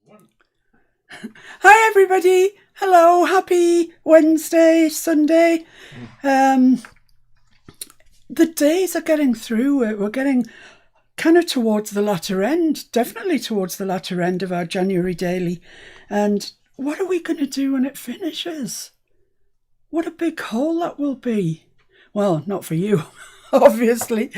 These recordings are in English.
Hi everybody. Hello. Happy Wednesday, Sunday. The days are getting through. We're getting kind of towards the latter end, definitely towards the latter end of our January daily. And what are we going to do when it finishes? What a big hole that will be. Well, not for you, obviously.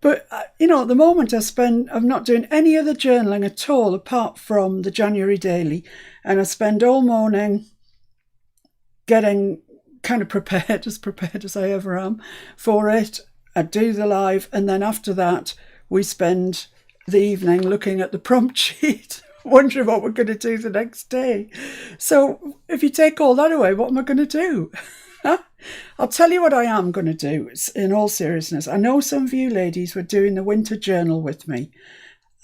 But, at the moment I'm not doing any other journaling at all apart from the January daily. And I spend all morning getting kind of prepared as I ever am for it. I do the live, and then after that, we spend the evening looking at the prompt sheet, wondering what we're going to do the next day. So if you take all that away, what am I going to do? I'll tell you what I am going to do, in all seriousness. I know some of you ladies were doing the winter journal with me,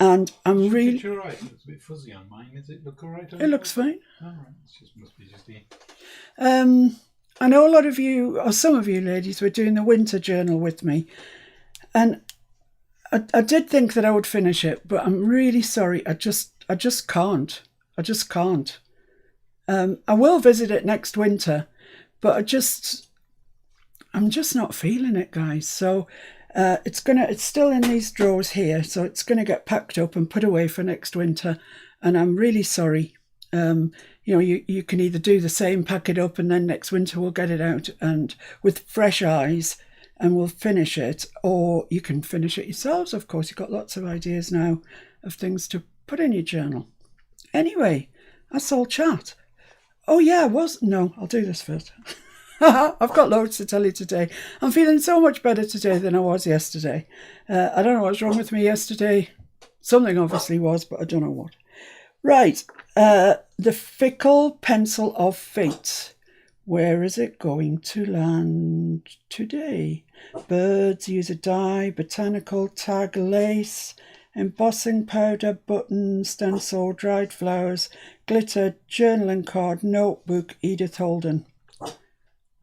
and I'm really... It's all right. It's a bit fuzzy on mine. Does it look all right? It looks fine. All right. It must be just here. I know a lot of you, or some of you ladies, were doing the winter journal with me, and I did think that I would finish it, but I'm really sorry. I just can't. I just can't. I will visit it next winter, but I'm just not feeling it, guys. So it's still in these drawers here, so it's gonna get packed up and put away for next winter, and I'm really sorry. You can either do the same, pack it up, and then next winter we'll get it out and with fresh eyes and we'll finish it, or you can finish it yourselves. Of course, you've got lots of ideas now of things to put in your journal. Anyway, that's all chat. Oh yeah, I'll do this first. I've got loads to tell you today. I'm feeling so much better today than I was yesterday. I don't know what's wrong with me yesterday. Something obviously was, but I don't know what. Right, the fickle pencil of fate. Where is it going to land today? Birds use a die, botanical, tag, lace, embossing powder, button, stencil, dried flowers, glitter, journaling card, notebook, Edith Holden.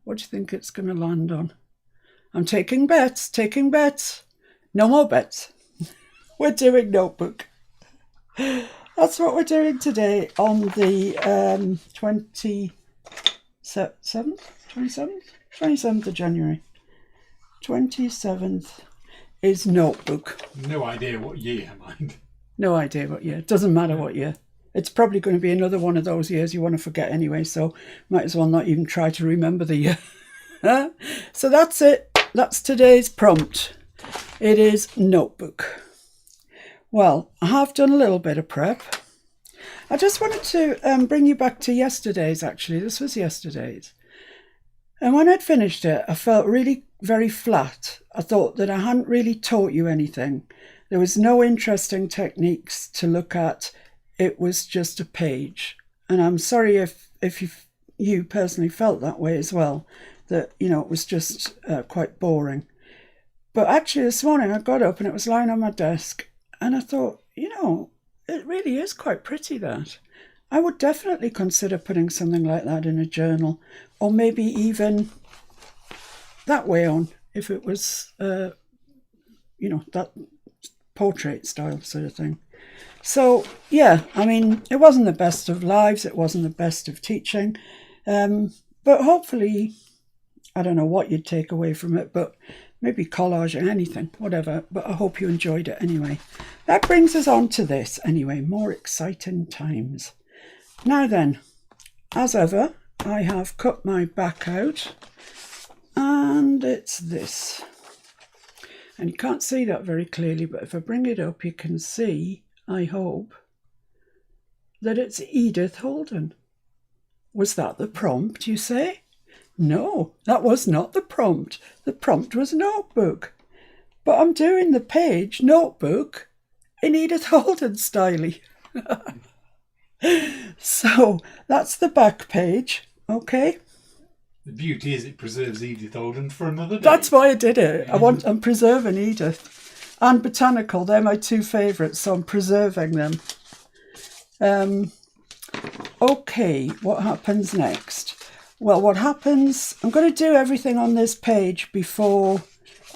What do you think it's going to land on? I'm taking bets. No more bets. We're doing notebook. That's what we're doing today on the 27th of January. 27th is notebook. No idea what year, mind. No idea what year. It doesn't matter what year. It's probably going to be another one of those years you want to forget anyway, so might as well not even try to remember the year. So that's it. That's today's prompt. It is notebook. Well, I have done a little bit of prep. I just wanted to bring you back to yesterday's, actually. This was yesterday's. And when I'd finished it, I felt really very flat. I thought that I hadn't really taught you anything. There was no interesting techniques to look at. It was just a page. And I'm sorry if you personally felt that way as well, that, it was just quite boring. But actually this morning I got up and it was lying on my desk and I thought, it really is quite pretty, that. I would definitely consider putting something like that in a journal, or maybe even that way on, if it was, that portrait style sort of thing. So, yeah, it wasn't the best of lives, it wasn't the best of teaching, but hopefully, I don't know what you'd take away from it, but maybe collage or anything, whatever, but I hope you enjoyed it anyway. That brings us on to this, anyway, more exciting times. Now then, as ever, I have cut my back out, and it's this. And you can't see that very clearly, but if I bring it up, you can see, I hope, that it's Edith Holden. Was that the prompt, you say? No, that was not the prompt. The prompt was notebook. But I'm doing the page notebook in Edith Holden style. So that's the back page, okay? The beauty is it preserves Edith Holden for another day. That's why I did it. I'm preserving Edith and botanical. They're my two favourites, so I'm preserving them. Okay, what happens next? Well, what happens, I'm going to do everything on this page before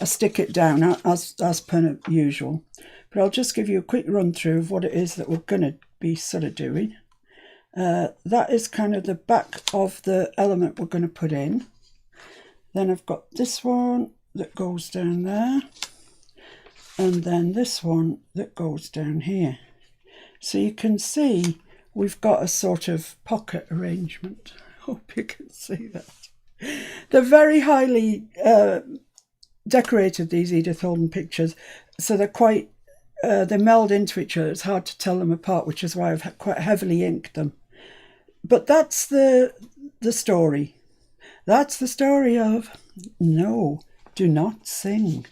I stick it down as per usual. But I'll just give you a quick run through of what it is that we're going to be sort of doing. That is kind of the back of the element we're going to put in. Then I've got this one that goes down there, and then this one that goes down here. So you can see we've got a sort of pocket arrangement. I hope you can see that. They're very highly decorated, these Edith Holden pictures, so they're quite, they meld into each other. It's hard to tell them apart, which is why I've quite heavily inked them. But that's the story. That's the story of No, Do Not Sing.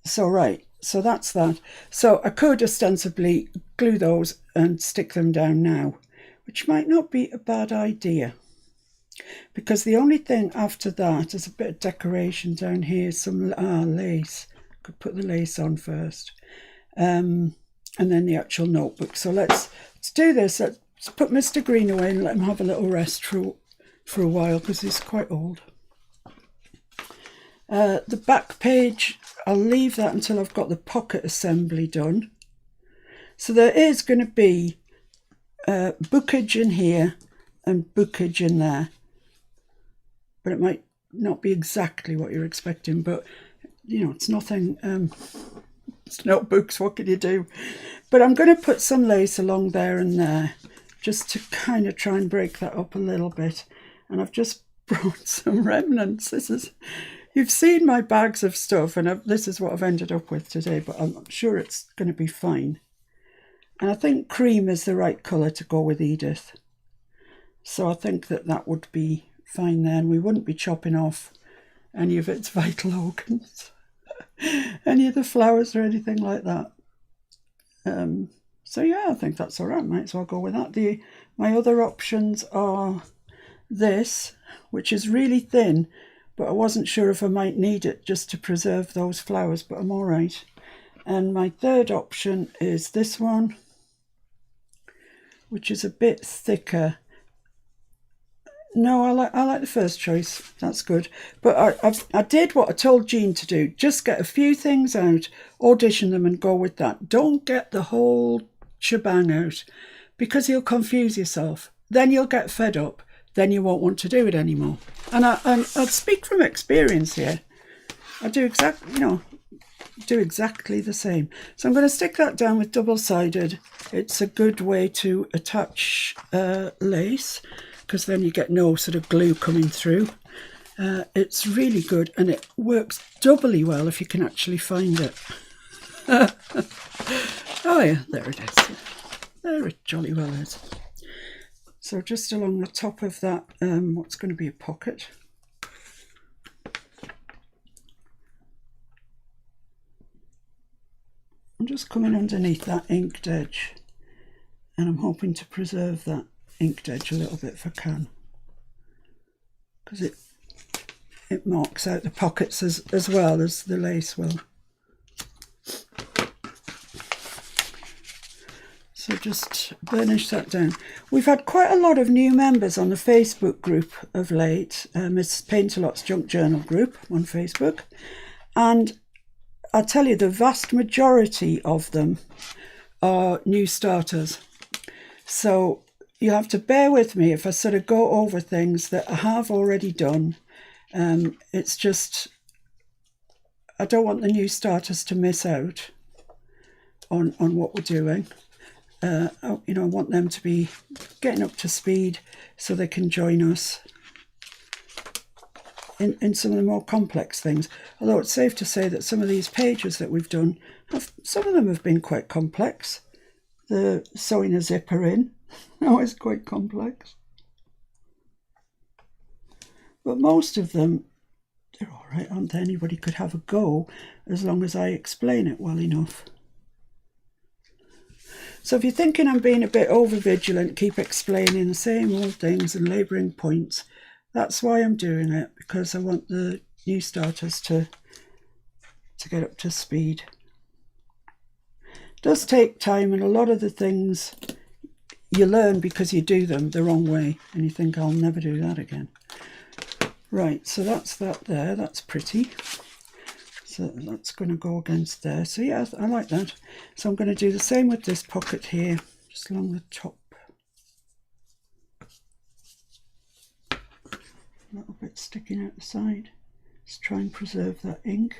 So right, so that's that. So I could ostensibly glue those and stick them down now, which might not be a bad idea. Because the only thing after that is a bit of decoration down here, some lace. Could put the lace on first. And then the actual notebook. So let's do this. Let's put Mr. Green away and let him have a little rest for a while because he's quite old. The back page, I'll leave that until I've got the pocket assembly done. So there is going to be bookage in here and bookage in there. But it might not be exactly what you're expecting, but you know, it's nothing, it's notebooks, what can you do? But I'm going to put some lace along there and there, just to kind of try and break that up a little bit. And I've just brought some remnants. You've seen my bags of stuff, and this is what I've ended up with today, but I'm sure it's going to be fine. And I think cream is the right colour to go with Edith. So I think that would be fine then. We wouldn't be chopping off any of its vital organs, any of the flowers or anything like that. So yeah, I think that's all right. Might as well go with that. My other options are this, which is really thin, but I wasn't sure if I might need it just to preserve those flowers, but I'm all right. And my third option is this one, which is a bit thicker. No, I like the first choice. That's good. But I did what I told Jean to do. Just get a few things out, audition them and go with that. Don't get the whole shebang out because you'll confuse yourself. Then you'll get fed up. Then you won't want to do it anymore. And I speak from experience here. I do exactly the same. So I'm going to stick that down with double-sided. It's a good way to attach lace, because then you get no sort of glue coming through. It's really good, and it works doubly well if you can actually find it. Oh yeah, there it is. There it jolly well is. So just along the top of that, what's going to be a pocket. I'm just coming underneath that inked edge, and I'm hoping to preserve that inked edge a little bit if I can, because it marks out the pockets as well as the lace will. So just burnish that down. We've had quite a lot of new members on the Facebook group of late, Miss Paintalot's Junk Journal group on Facebook, and I'll tell you, the vast majority of them are new starters. So you have to bear with me if I sort of go over things that I have already done. It's just, I don't want the new starters to miss out on what we're doing. I want them to be getting up to speed so they can join us in some of the more complex things. Although it's safe to say that some of these pages that we've done, some of them have been quite complex. The sewing a zipper in, that was quite complex. But most of them, they're all right, aren't they? Anybody could have a go as long as I explain it well enough. So if you're thinking I'm being a bit over-vigilant, keep explaining the same old things and labouring points, that's why I'm doing it, because I want the new starters to get up to speed. It does take time, and a lot of the things you learn because you do them the wrong way, and you think, I'll never do that again. Right, so that's that there, that's pretty. So that's going to go against there. So yeah, I like that. So I'm going to do the same with this pocket here, just along the top. A little bit sticking out the side. Just try and preserve that ink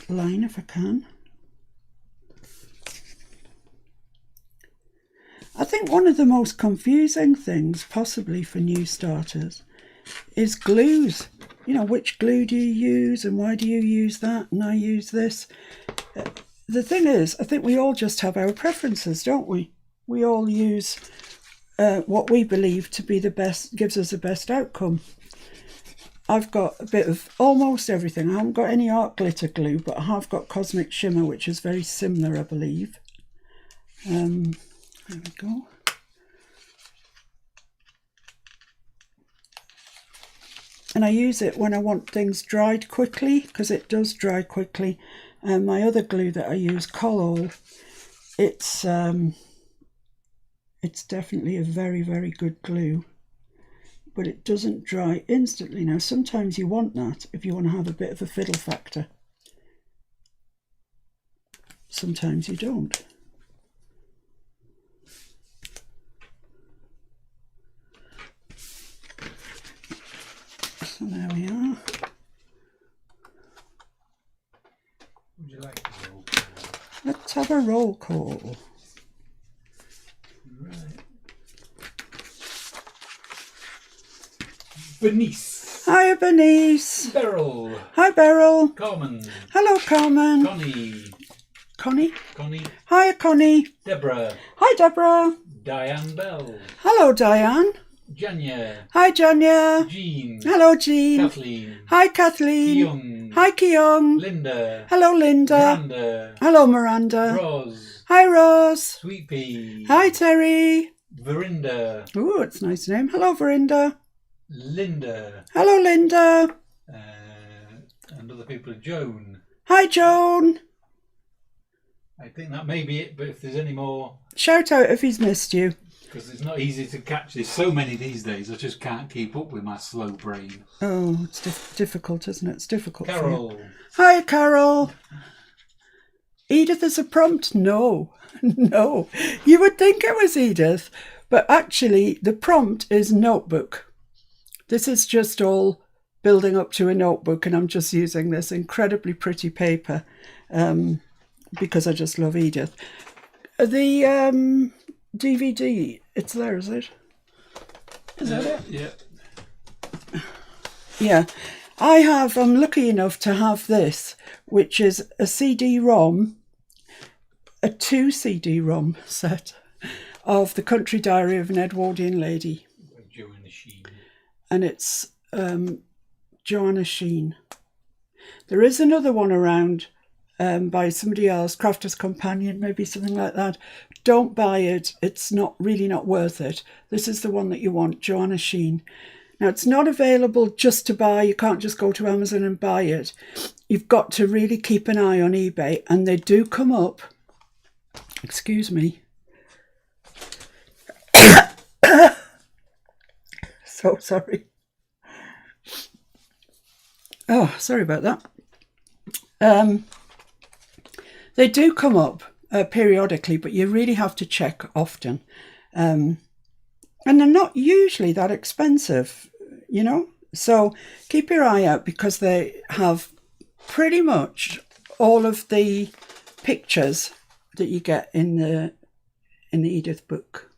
line if I can. I think one of the most confusing things, possibly for new starters, is glues. You know, which glue do you use and why do you use that and I use this? The thing is, I think we all just have our preferences, don't we? We all use what we believe to be the best, gives us the best outcome. I've got a bit of almost everything. I haven't got any art glitter glue, but I have got Cosmic Shimmer, which is very similar, I believe. There we go. And I use it when I want things dried quickly, because it does dry quickly. And my other glue that I use, Collall, it's definitely a very, very good glue, but it doesn't dry instantly. Now, sometimes you want that if you want to have a bit of a fiddle factor. Sometimes you don't. So there we are. Would you like a roll call? Let's have a roll call. Right. Bernice. Hi, Bernice. Beryl. Hi, Beryl. Carmen. Hello, Carmen. Connie. Connie. Connie. Hi, Connie. Deborah. Hi, Deborah. Diane Bell. Hello, Diane. Janya. Hi, Janya. Jean. Hello, Jean. Kathleen. Hi, Kathleen. Kyung. Hi, Kyung. Linda. Hello, Linda. Miranda. Hello, Miranda. Rose. Hi, Rose. Sweet Pea. Hi, Terry. Verinda. Oh, it's a nice name. Hello, Verinda. Linda. Hello, Linda. And other people. Joan. Hi, Joan. I think that may be it, but if there's any more, Shout out if he's missed you. because it's not easy to catch. There's so many these days, I just can't keep up with my slow brain. Oh, it's difficult, isn't it? It's difficult for you. Carol. Hi, Carol. Edith is a prompt? No. No. You would think it was Edith, but actually the prompt is notebook. This is just all building up to a notebook, and I'm just using this incredibly pretty paper because I just love Edith. The DVD, it's there, is it? Is that it? Yeah. Yeah. I'm lucky enough to have this, which is a CD-ROM, a 2 CD-ROM set of The Country Diary of an Edwardian Lady. Joanna Sheen. And it's Joanna Sheen. There is another one around by somebody else, Crafter's Companion, maybe something like that. Don't buy it. It's not worth it. This is the one that you want, Joanna Sheen. Now, it's not available just to buy. You can't just go to Amazon and buy it. You've got to really keep an eye on eBay, and they do come up. Excuse me. So sorry. Oh, sorry about that. They do come up periodically, but you really have to check often. And they're not usually that expensive, you know. So keep your eye out, because they have pretty much all of the pictures that you get in the Edith book.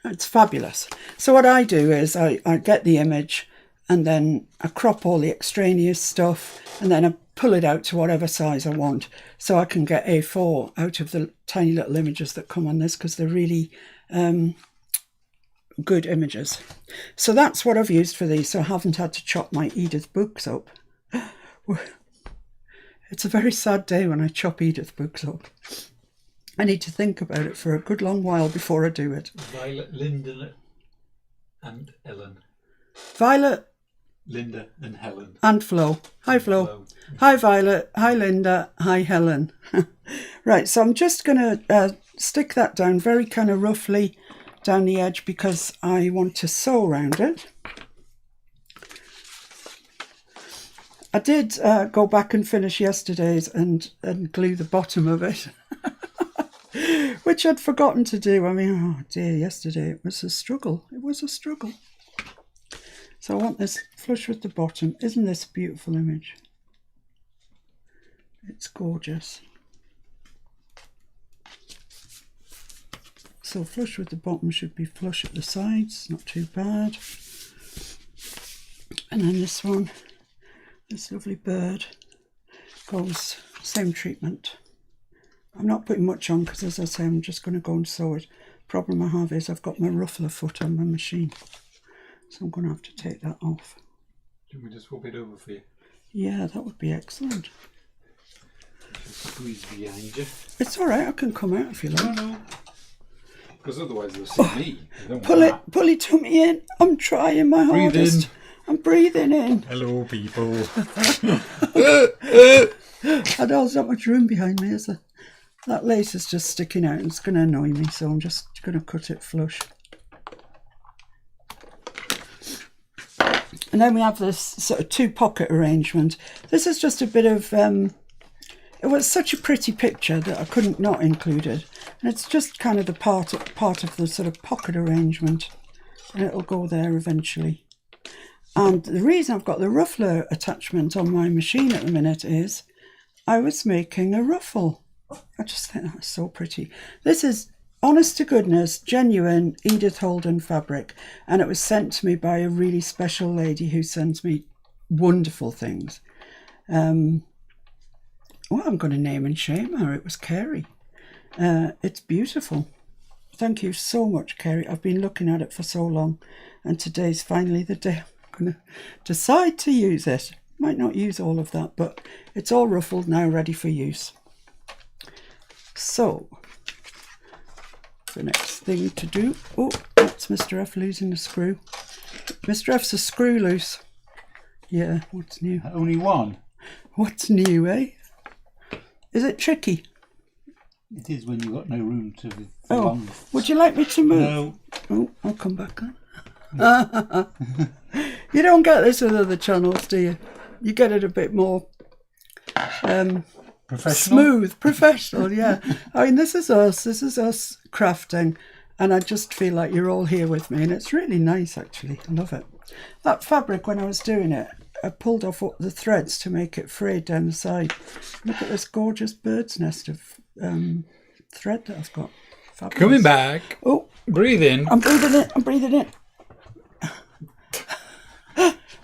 It's fabulous. So what I do is I get the image, and then I crop all the extraneous stuff, and then I pull it out to whatever size I want, so I can get A4 out of the tiny little images that come on this, because they're really good images. So that's what I've used for these, so I haven't had to chop my Edith books up. It's a very sad day when I chop Edith books up. I need to think about it for a good long while before I do it. Violet, Linda, and Ellen. Violet, Linda and Helen. and Flo. Hi, Flo. Hi, Violet. Hi, Linda. Hi, Helen. Right, so I'm just going to stick that down very kind of roughly down the edge, because I want to sew around it. I did go back and finish yesterday's and glue the bottom of it, which I'd forgotten to do. I mean, oh dear, yesterday it was a struggle. It was a struggle. So I want this flush with the bottom. Isn't this a beautiful image? It's gorgeous. So flush with the bottom should be flush at the sides, not too bad. And then this one, this lovely bird, goes same treatment. I'm not putting much on because, as I say, I'm just going to go and sew it. Problem I have is I've got my ruffler foot on my machine, so I'm going to have to take that off. Do you want me to swap it over for you? Yeah, that would be excellent. Just squeeze behind you. It's all right, I can come out if you like. No. Because otherwise they'll see me. They don't Pull want pull it to me in. I'm trying my hardest. in. I'm breathing in. Hello, people. I know there's not much room behind me, is there? That lace is just sticking out and it's going to annoy me, so I'm just going to cut it flush. And then we have this sort of two pocket arrangement. This is just a bit of, it was such a pretty picture that I couldn't not include it. And it's just kind of the part of the sort of pocket arrangement. And it'll go there eventually. And the reason I've got the ruffler attachment on my machine at the minute is I was making a ruffle. I just think that's so pretty. This is, honest to goodness, genuine Edith Holden fabric. And it was sent to me by a really special lady who sends me wonderful things. Well, I'm going to name and shame her. It was Kerry. It's beautiful. Thank you so much, Kerry. I've been looking at it for so long. And today's finally the day I'm going to decide to use it. Might not use all of that, but it's all ruffled now, ready for use. So, the next thing to do... Oh, that's Mr. F losing the screw. Mr. F's a screw loose. Yeah, what's new? Only one? What's new, eh? Is it tricky? It is when you've got no room to Oh, would you like me to move? No. Oh, I'll come back on. You don't get this with other channels, do you? You get it a bit more Professional? smooth, professional, yeah. I mean, this is us crafting, and I just feel like you're all here with me, and it's really nice, actually. I love it. That fabric, when I was doing it, I pulled off the threads to make it frayed down the side. Look at this gorgeous bird's nest of thread that I've got. Fabulous. Coming back. Oh, Breathe in. I'm breathing in.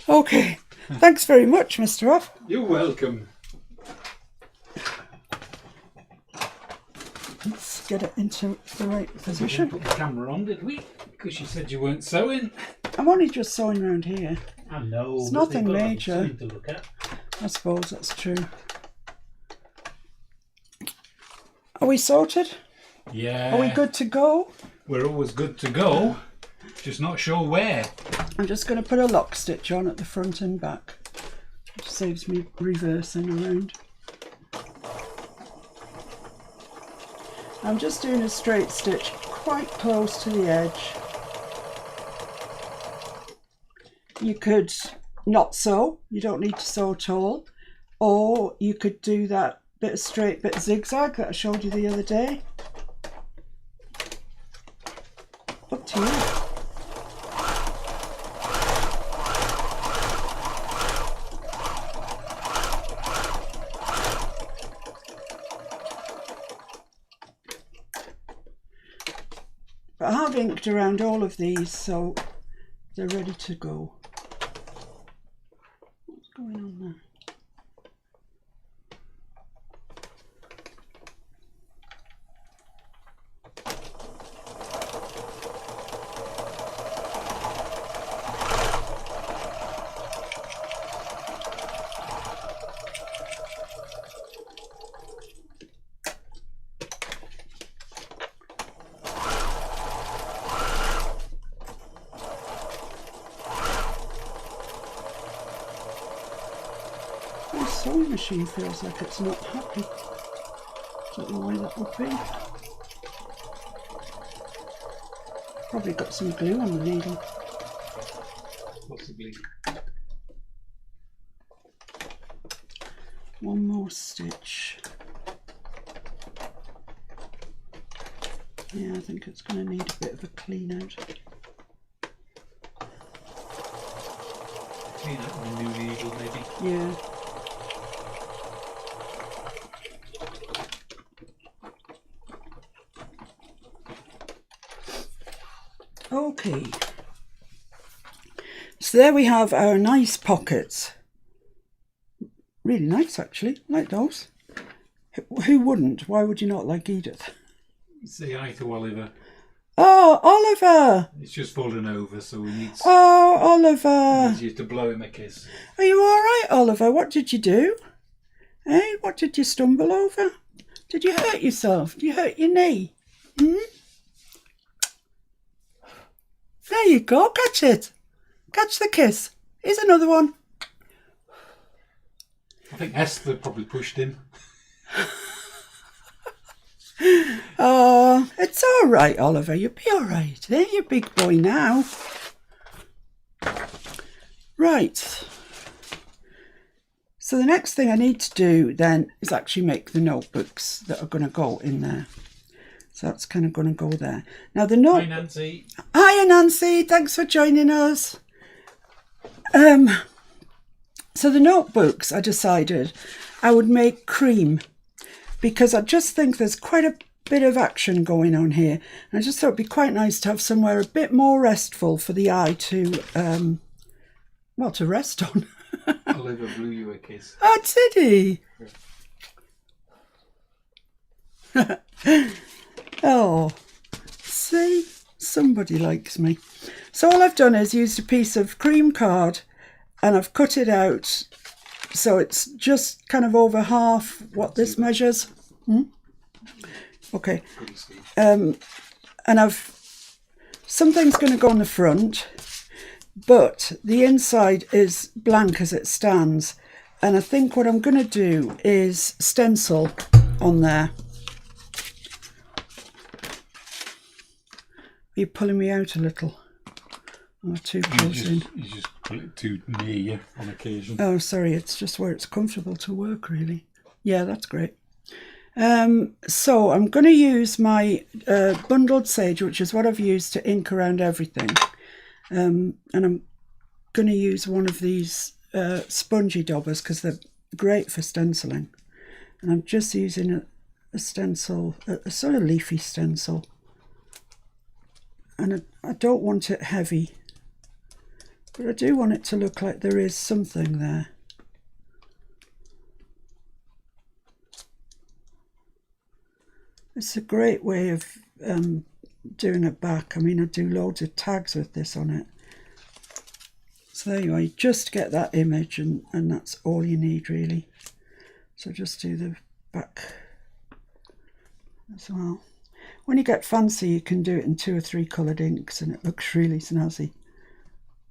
Okay, thanks very much, Mr. F. You're welcome. Let's get it into the right We position. didn't put the camera on, did we? Because you said you weren't sewing. I'm only just sewing around here. I know. It's nothing they've got major. something to look at. I suppose that's true. Are we sorted? Yeah. Are we good to go? We're always good to go. Just not sure where. I'm just going to put a lock stitch on at the front and back, which saves me reversing around. I'm just doing a straight stitch quite close to the edge. You could not sew, you don't need to sew at all, or you could do that bit of straight, bit of zigzag that I showed you the other day. Up to you. But I have inked around all of these, so they're ready to go. What's going on there? My sewing machine feels like it's not happy. Don't know why that would be. Probably got some glue on the needle. Possibly. one more stitch. Yeah, I think it's going to need a bit of a clean out. Clean out with a new needle, maybe. Yeah. Okay. So there we have our nice pockets. Really nice, actually. I like those. Who wouldn't? Why would you not like Edith? Say hi to Oliver. Oh, Oliver! It's just fallen over, so we need. Oh, Oliver! Need you to blow him a kiss. Are you all right, Oliver? What did you do? Eh? What did you stumble over? Did you hurt yourself? Did you hurt your knee? Hmm? There you go. Catch it. Catch the kiss. Here's another one. I think Esther probably pushed him. Oh, it's all right, Oliver. You'll be all right. Eh? You're a big boy now. Right. So the next thing I need to do then is actually make the notebooks that are going to go in there. So that's kind of going to go there. Now the note. Hi, Nancy. Hiya, Nancy. Thanks for joining us. So the notebooks, I decided I would make cream because I just think there's quite a bit of action going on here. And I just thought it'd be quite nice to have somewhere a bit more restful for the eye to, well, to rest on. Oliver blew you a kiss. Oh, did he? Oh, see, somebody likes me. So all I've done is used a piece of cream card and I've cut it out so it's just kind of over half what this measures. Okay. And something's going to go on the front, but the inside is blank as it stands. And I think what I'm going to do is stencil on there. Are you pulling me out a little? Oh, too close in. You just pull it too near you on occasion. Oh, sorry. It's just where it's comfortable to work, really. Yeah, that's great. So I'm going to use my bundled sage, which is what I've used to ink around everything. And I'm going to use one of these spongy daubers because they're great for stenciling. And I'm just using a stencil, a sort of leafy stencil. And I don't want it heavy, but I do want it to look like there is something there. It's a great way of doing a back. I mean, I do loads of tags with this on it. So there you are, you just get that image and that's all you need really. So just do the back as well. When you get fancy, you can do it in 2 or 3 coloured inks and it looks really snazzy.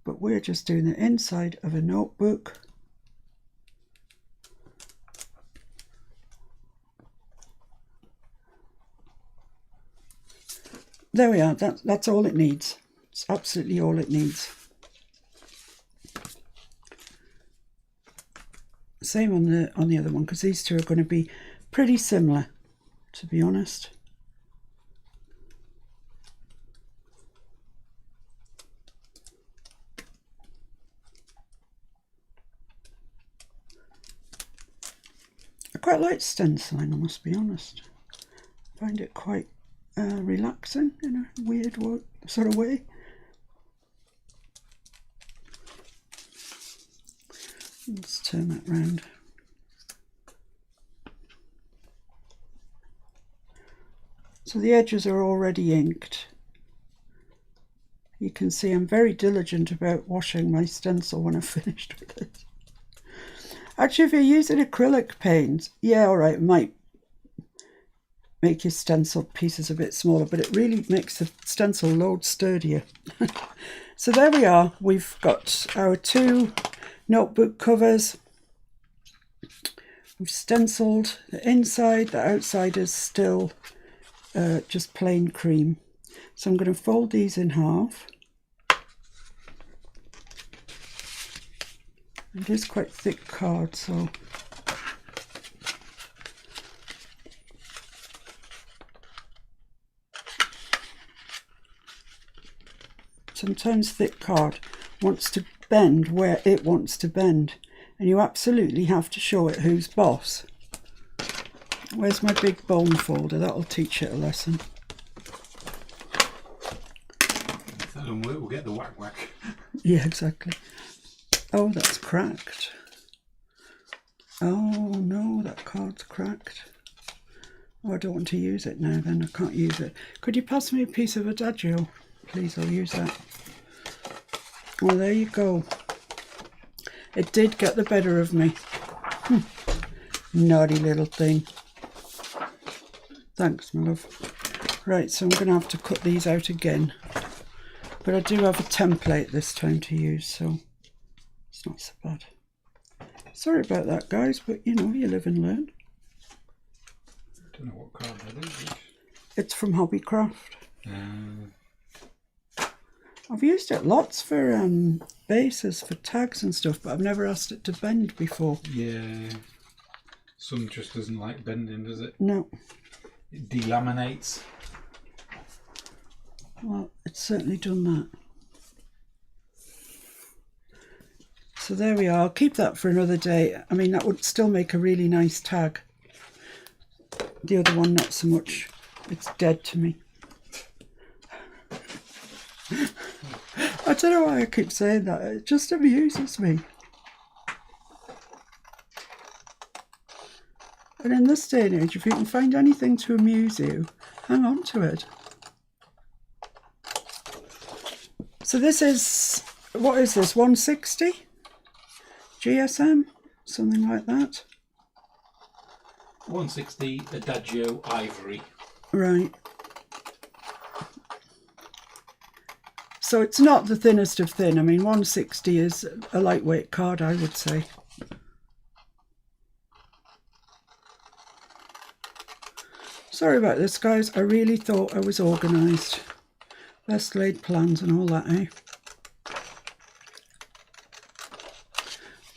But we're just doing the inside of a notebook. There we are, that's all it needs. It's absolutely all it needs. Same on the other one, because these two are going to be pretty similar, to be honest. I quite like stenciling, I must be honest. I find it quite relaxing in a weird sort of way. Let's turn that round. So the edges are already inked. You can see I'm very diligent about washing my stencil when I've finished with it. Actually, if you're using acrylic paint, yeah, all right, it might make your stencil pieces a bit smaller, but it really makes the stencil load sturdier. So there we are. We've got our 2 notebook covers. We've stenciled the inside, the outside is still just plain cream. So I'm going to fold these in half. It is quite thick card, so Sometimes thick card wants to bend where it wants to bend, and you absolutely have to show it who's boss. Where's my big bone folder? That'll teach it a lesson. If that don't work, we'll get the whack whack. Yeah, exactly. Oh, that's cracked. Oh no, that card's cracked. Oh, I don't want to use it now then, I can't use it. Could you pass me a piece of Adagio? Please, I'll use that. Well, there you go. It did get the better of me. Naughty little thing. Thanks, my love. Right, so I'm going to have to cut these out again. But I do have a template this time to use, so it's not so bad. Sorry about that, guys, but you know, you live and learn. I don't know what card that is. It's from Hobbycraft. I've used it lots for bases, for tags and stuff, but I've never asked it to bend before. Yeah. Some just doesn't like bending, does it? No. It delaminates. Well, it's certainly done that. So there we are. I'll keep that for another day. I mean, that would still make a really nice tag. The other one, not so much. It's dead to me. I don't know why I keep saying that. It just amuses me. And in this day and age, if you can find anything to amuse you, hang on to it. So this is, what is this, 160? GSM? Something like that. 160 Adagio Ivory. Right. So it's not the thinnest of thin. I mean, 160 is a lightweight card, I would say. Sorry about this, guys. I really thought I was organised. Best laid plans and all that, eh?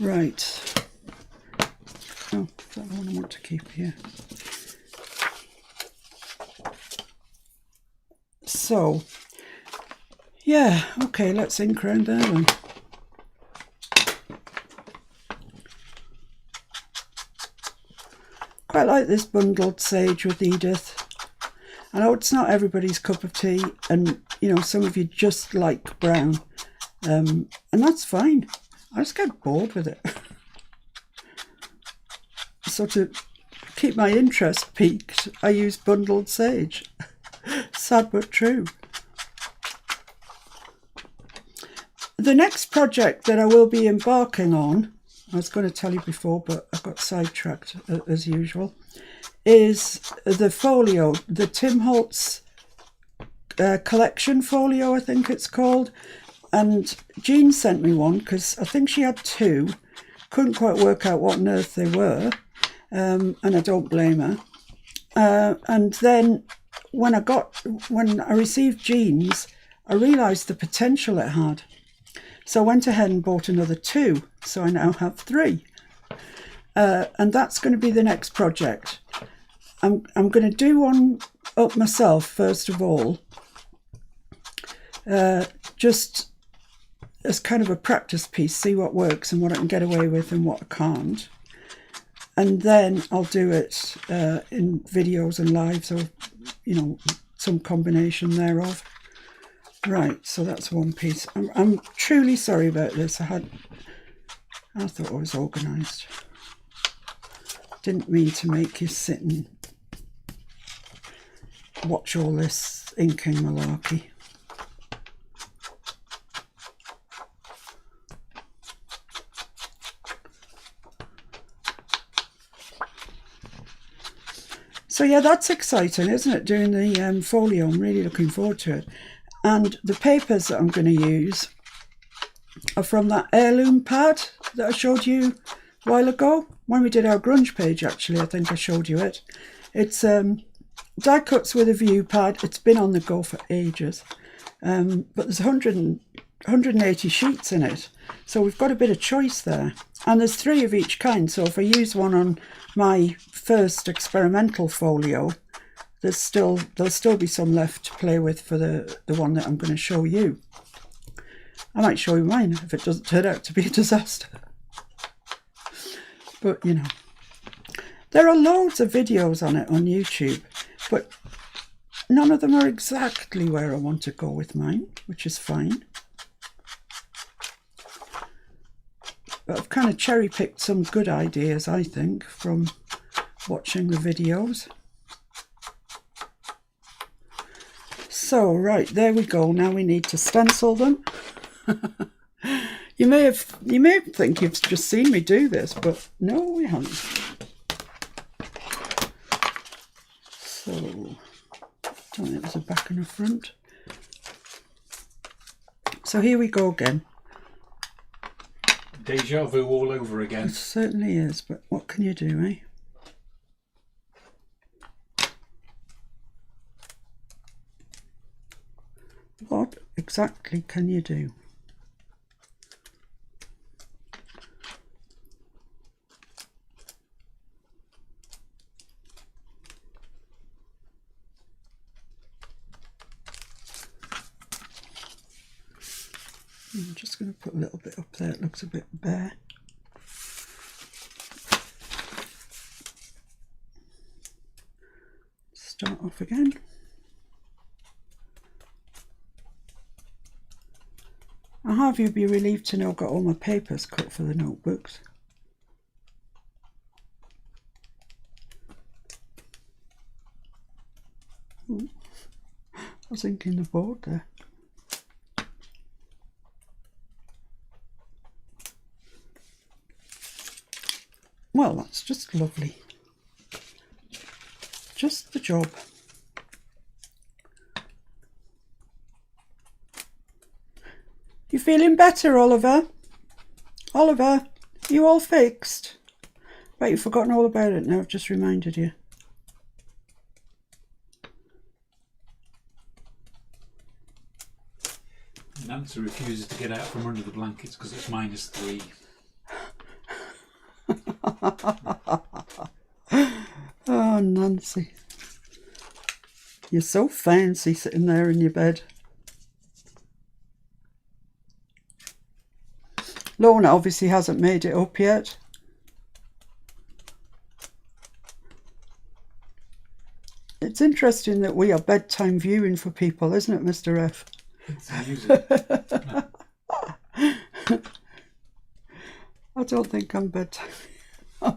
Right. Oh, is that the one I want to keep here? So, yeah, okay, let's ink round there then. Quite like this bundled sage with Edith. I know it's not everybody's cup of tea, and you know, some of you just like brown, and that's fine. I just get bored with it. So to keep my interest peaked, I use bundled sage. Sad but true. The next project that I will be embarking on, I was going to tell you before, but I got sidetracked as usual, is the folio, the Tim Holtz collection folio, I think it's called. And Jean sent me one because I think she had two. Couldn't quite work out what on earth they were, and I don't blame her. And then when I received Jean's, I realised the potential it had. So I went ahead and bought another two. So I now have three. And that's going to be the next project. I'm going to do one up myself, first of all. Just as kind of a practice piece, see what works and what I can get away with and what I can't. And then I'll do it in videos and lives, or, you know, some combination thereof. Right, so that's one piece. I'm truly sorry about this. I thought I was organised. Didn't mean to make you sit and watch all this inking malarkey. So yeah, that's exciting, isn't it? Doing the folio. I'm really looking forward to it. And the papers that I'm going to use are from that heirloom pad that I showed you a while ago. When we did our grunge page, actually, I think I showed you it. It's die cuts with a view pad. It's been on the go for ages. But there's 180 sheets in it. So we've got a bit of choice there. And there's 3 of each kind. So if I use one on my first experimental folio, there'll still be some left to play with for the one that I'm going to show you. I might show you mine if it doesn't turn out to be a disaster. But, you know, there are loads of videos on it on YouTube, but none of them are exactly where I want to go with mine, which is fine. But I've kind of cherry-picked some good ideas, I think, from watching the videos. So, right, there we go. Now we need to stencil them. You may think you've just seen me do this, but no, we haven't. So, don't think there's a back and a front. So here we go again. Deja vu all over again. It certainly is, but what can you do, eh? What exactly can you do? I'm just going to put a little bit up there, it looks a bit bare. Start off again. I'll have you be relieved to know I've got all my papers cut for the notebooks. Ooh, I was inking the board there. Well, that's just lovely. Just the job. You feeling better, Oliver? Oliver, you all fixed? Right, you've forgotten all about it now, I've just reminded you. Nancy refuses to get out from under the blankets because it's -3. Oh, Nancy. You're so fancy sitting there in your bed. Lorna obviously hasn't made it up yet. It's interesting that we are bedtime viewing for people, isn't it, Mr. F? It's amusing. I don't think I'm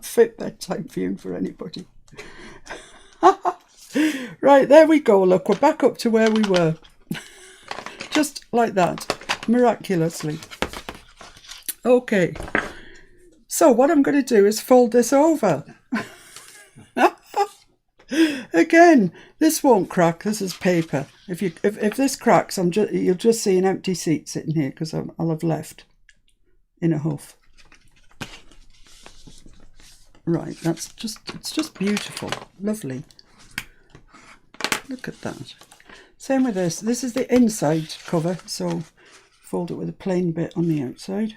fit bedtime viewing for anybody. Right, there we go. Look, we're back up to where we were. Just like that, miraculously. Okay, so what I'm going to do is fold this over. Again, this won't crack. This is paper. If this cracks, you'll just see an empty seat sitting here because I'll have left in a huff. Right, it's just beautiful, lovely. Look at that. Same with this. This is the inside cover, so fold it with a plain bit on the outside.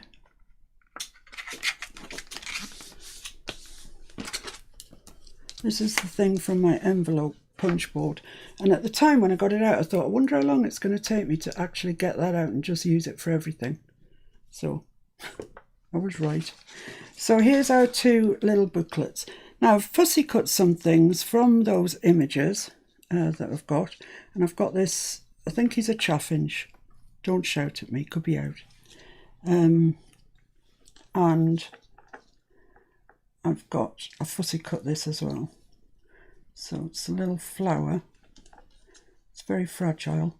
This is the thing from my envelope punch board, and at the time when I got it out I thought, I wonder how long it's going to take me to actually get that out and just use it for everything. So I was right. So here's our two little booklets. Now I've fussy cut some things from those images that I've got, and I've got this, I think he's a chaffinch, don't shout at me, could be out, and I've fussy cut this as well. So it's a little flower, it's very fragile,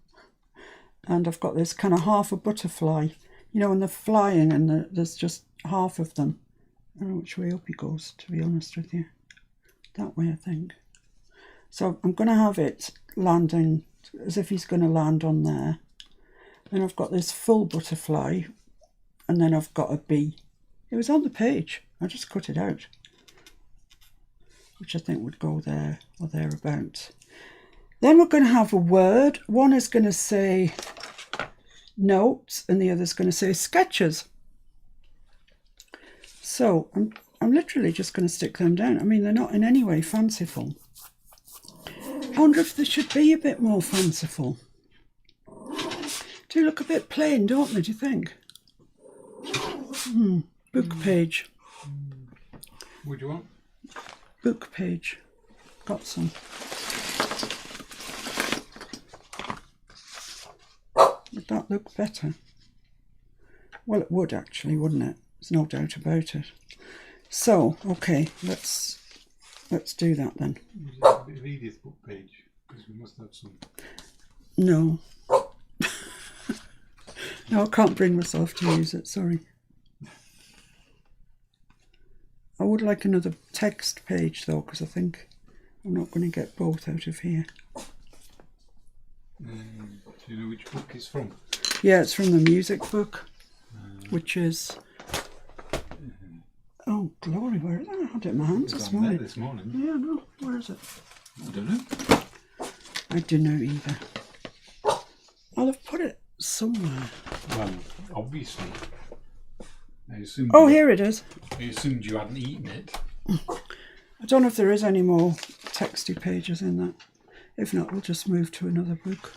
and I've got this kind of half a butterfly, you know, when they're flying and there's just half of them. I don't know which way up he goes, to be honest with you. That way, I think. So I'm going to have it landing as if he's going to land on there. Then I've got this full butterfly, and then I've got a bee. It was on the page, I just cut it out, which I think would go there or thereabouts. Then we're going to have a word. One is going to say notes and the other is going to say sketches. So I'm literally just going to stick them down. I mean, they're not in any way fanciful. I wonder if they should be a bit more fanciful. Do do look a bit plain, don't they, do you think? Book page. What do you want? Book page. Got some. Would that look better? Well, it would actually, wouldn't it? There's no doubt about it. So, okay, let's do that then. Just a bit of Edith's book page, because we must have some. No. No, I can't bring myself to use it, sorry. I would like another text page though, because I think I'm not going to get both out of here. Do you know which book it's from? Yeah, it's from the music book, which is... Oh, glory, where is it? I had it in my hands this morning. This morning. Yeah, no, where is it? I don't know. I don't know either. I'll have put it somewhere. Well, obviously. I assumed Here it is. I assumed you hadn't eaten it. I don't know if there is any more texty pages in that. If not, we'll just move to another book.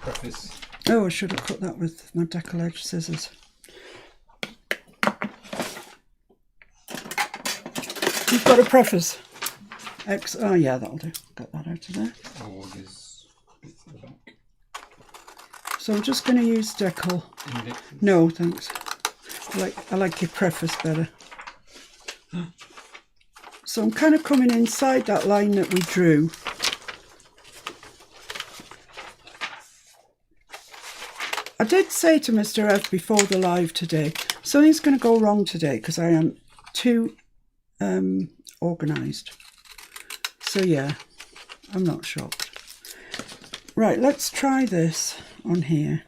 Preface. Oh, I should have cut that with my decollage scissors. You've got a preface. Oh yeah, that'll do. Got that out of there. Oh, there's bits at the back. So I'm just going to use decal. Indexes. No, thanks. I like your preface better. So I'm kind of coming inside that line that we drew. I did say to Mr. F before the live today, something's going to go wrong today because I am too organised. So yeah, I'm not shocked. Right, let's try this on here.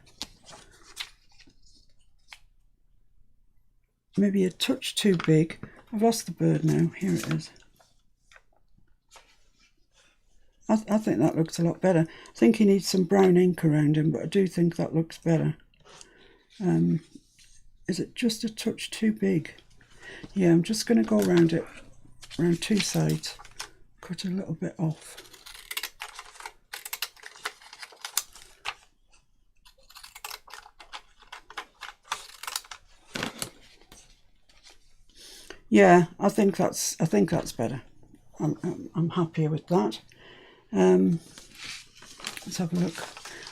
Maybe a touch too big. I've lost the bird now. Here it is. I think that looks a lot better. I think he needs some brown ink around him, but I do think that looks better. Is it just a touch too big? Yeah, I'm just going to go around it, around two sides. Cut a little bit off. Yeah, I think that's better. I'm happier with that. Let's have a look.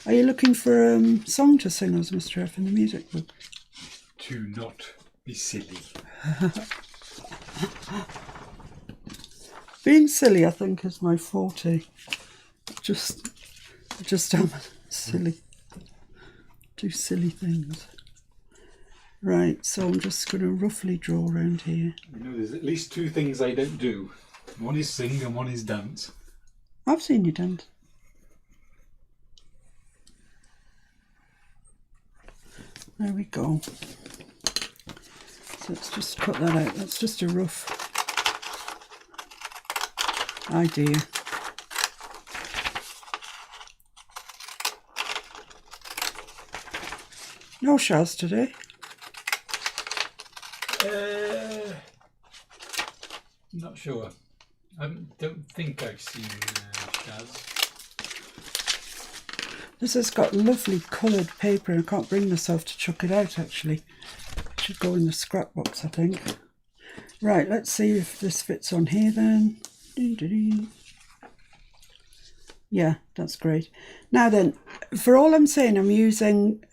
Are you looking for a song to sing us, Mr. F, in the music book? Do not be silly. Being silly, I think, is my forte. Just am silly. Do silly things. Right, so I'm just going to roughly draw around here. You know, there's at least two things I don't do. One is sing and one is dance. I've seen you dance. There we go. So let's just cut that out. That's just a rough idea. No Shaz today. Not sure. I don't think I've seen Shaz. This has got lovely coloured paper and I can't bring myself to chuck it out actually. It should go in the scrapbox, I think. Right, let's see if this fits on here then. Yeah, that's great. Now then, for all I'm saying, I'm using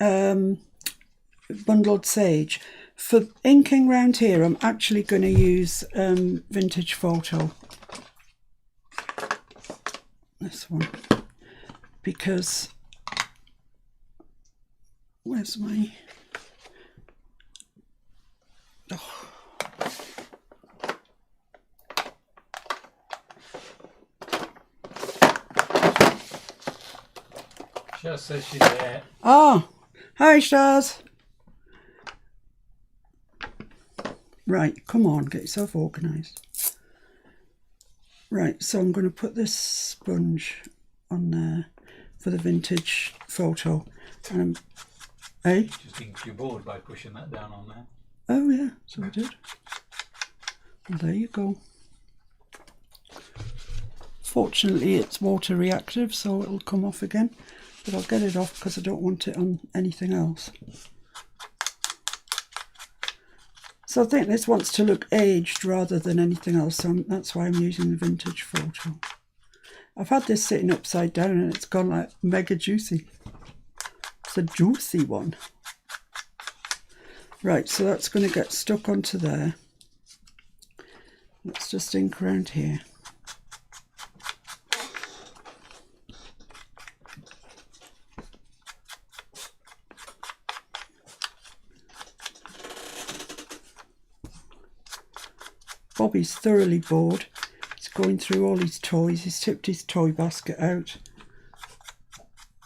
bundled sage. For inking round here, I'm actually going to use vintage photo. This one. Because, where's my... Oh. Shaz says she's there. Oh, hi Shaz. Right, come on, get yourself organised. Right, so I'm going to put this sponge on there for the vintage photo. Hey? Just inked your board by pushing that down on there. Oh yeah, so I did. Well, there you go. Fortunately, it's water reactive, so it'll come off again. but I'll get it off because I don't want it on anything else. So I think this wants to look aged rather than anything else, so that's why I'm using the vintage photo. I've had this sitting upside down and it's gone like mega juicy. It's a juicy one. Right, so that's going to get stuck onto there. Let's just ink around here. Bobby's thoroughly bored. He's going through all his toys. He's tipped his toy basket out.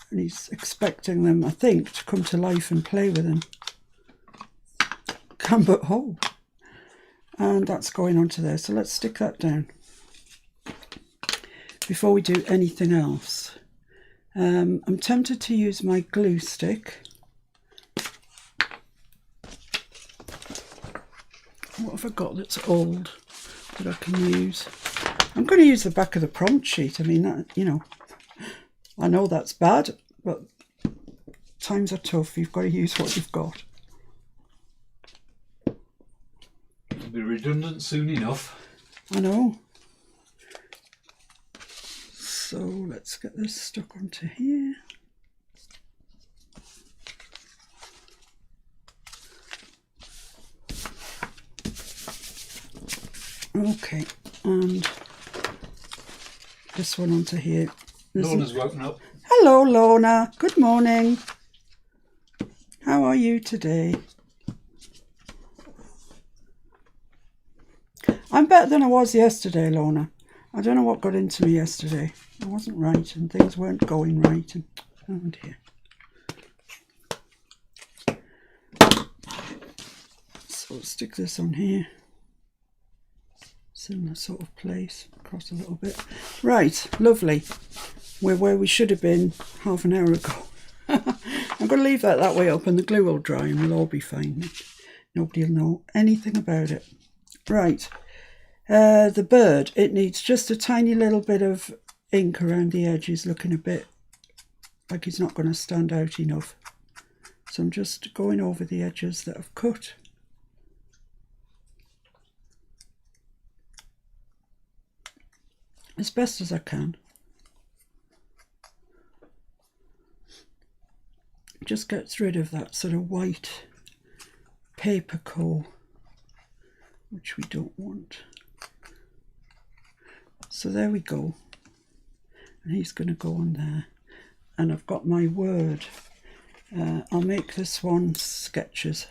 And he's expecting them, I think, to come to life and play with him. Can but hope. And that's going onto there. So let's stick that down before we do anything else. I'm tempted to use my glue stick. What have I got that's old that I can use? I'm going to use the back of the prompt sheet. I mean, that, you know, I know that's bad, but times are tough. You've got to use what you've got. It'll be redundant soon enough. I know. So let's get this stuck onto here. Okay, and this one onto here. Lorna's woken up. Hello, Lorna. Good morning. How are you today? I'm better than I was yesterday, Lorna. I don't know what got into me yesterday. I wasn't right and things weren't going right. And oh dear. So stick this on here. Similar sort of place, across a little bit. Right, lovely. We're where we should have been half an hour ago. I'm going to leave that way up and the glue will dry and we'll all be fine. Nobody will know anything about it. Right, the bird, it needs just a tiny little bit of ink around the edges, looking a bit like he's not going to stand out enough. So I'm just going over the edges that I've cut. As best as I can. Just gets rid of that sort of white paper core, which we don't want. So there we go. And he's going to go on there. And I've got my word. I'll make this one sketches.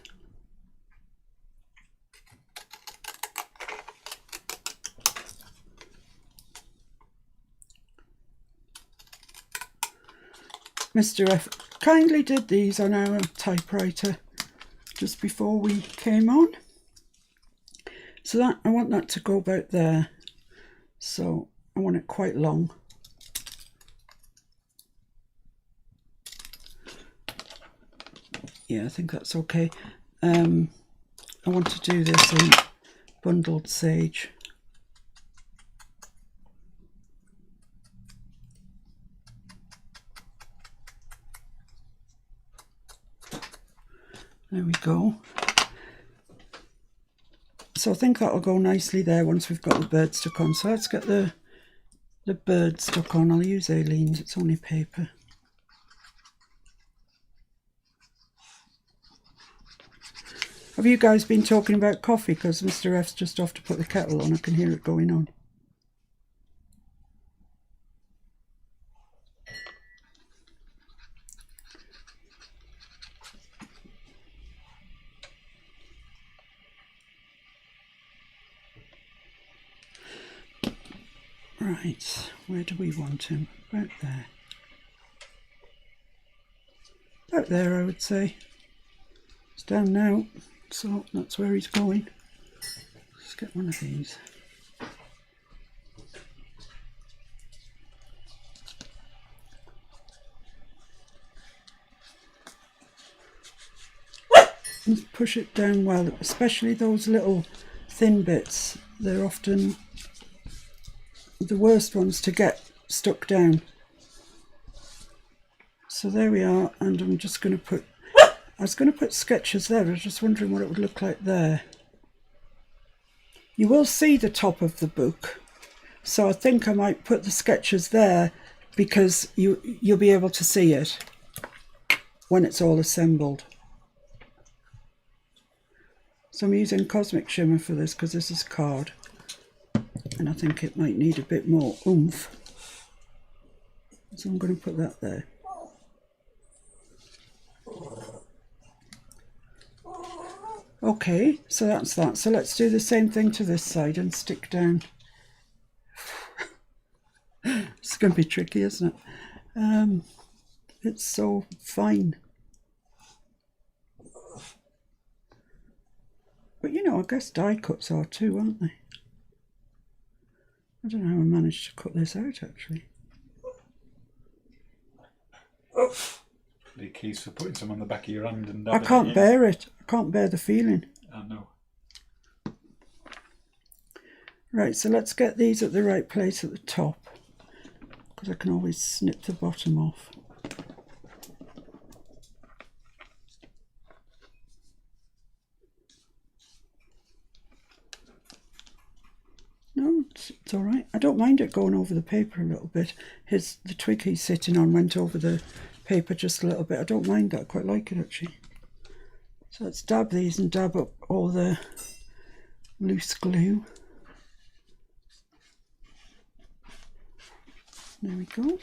Mr. F kindly did these on our typewriter just before we came on. So that I want that to go about there. So I want it quite long. Yeah, I think that's okay. I want to do this in bundled sage. There we go. So I think that'll go nicely there once we've got the bird stuck on. So let's get the bird stuck on. I'll use Aileen's, it's only paper. Have you guys been talking about coffee? Because Mr. F's just off to put the kettle on. I can hear it going on. Right, where do we want him? About there. About there, I would say. It's down now, so that's where he's going. Let's get one of these. And push it down well, especially those little thin bits. They're often the worst ones to get stuck down. So there we are, and I'm just going to put, I was going to put sketches there, I was just wondering what it would look like there. You will see the top of the book, so I think I might put the sketches there because you'll be able to see it when it's all assembled. So I'm using Cosmic Shimmer for this because this is card, and I think it might need a bit more oomph. So I'm going to put that there. Okay, so that's that. So let's do the same thing to this side and stick down. It's going to be tricky, isn't it? It's so fine. But you know, I guess die cuts are too, aren't they? I don't know how I managed to cut this out actually. The keys for putting some on the back of your hand and I can't bear it. I can't bear the feeling. I know. Right, so let's get these at the right place at the top, because I can always snip the bottom off. No, it's all right. I don't mind it going over the paper a little bit. The twig he's sitting on went over the paper just a little bit. I don't mind that. I quite like it actually. So let's dab these and dab up all the loose glue. There we go.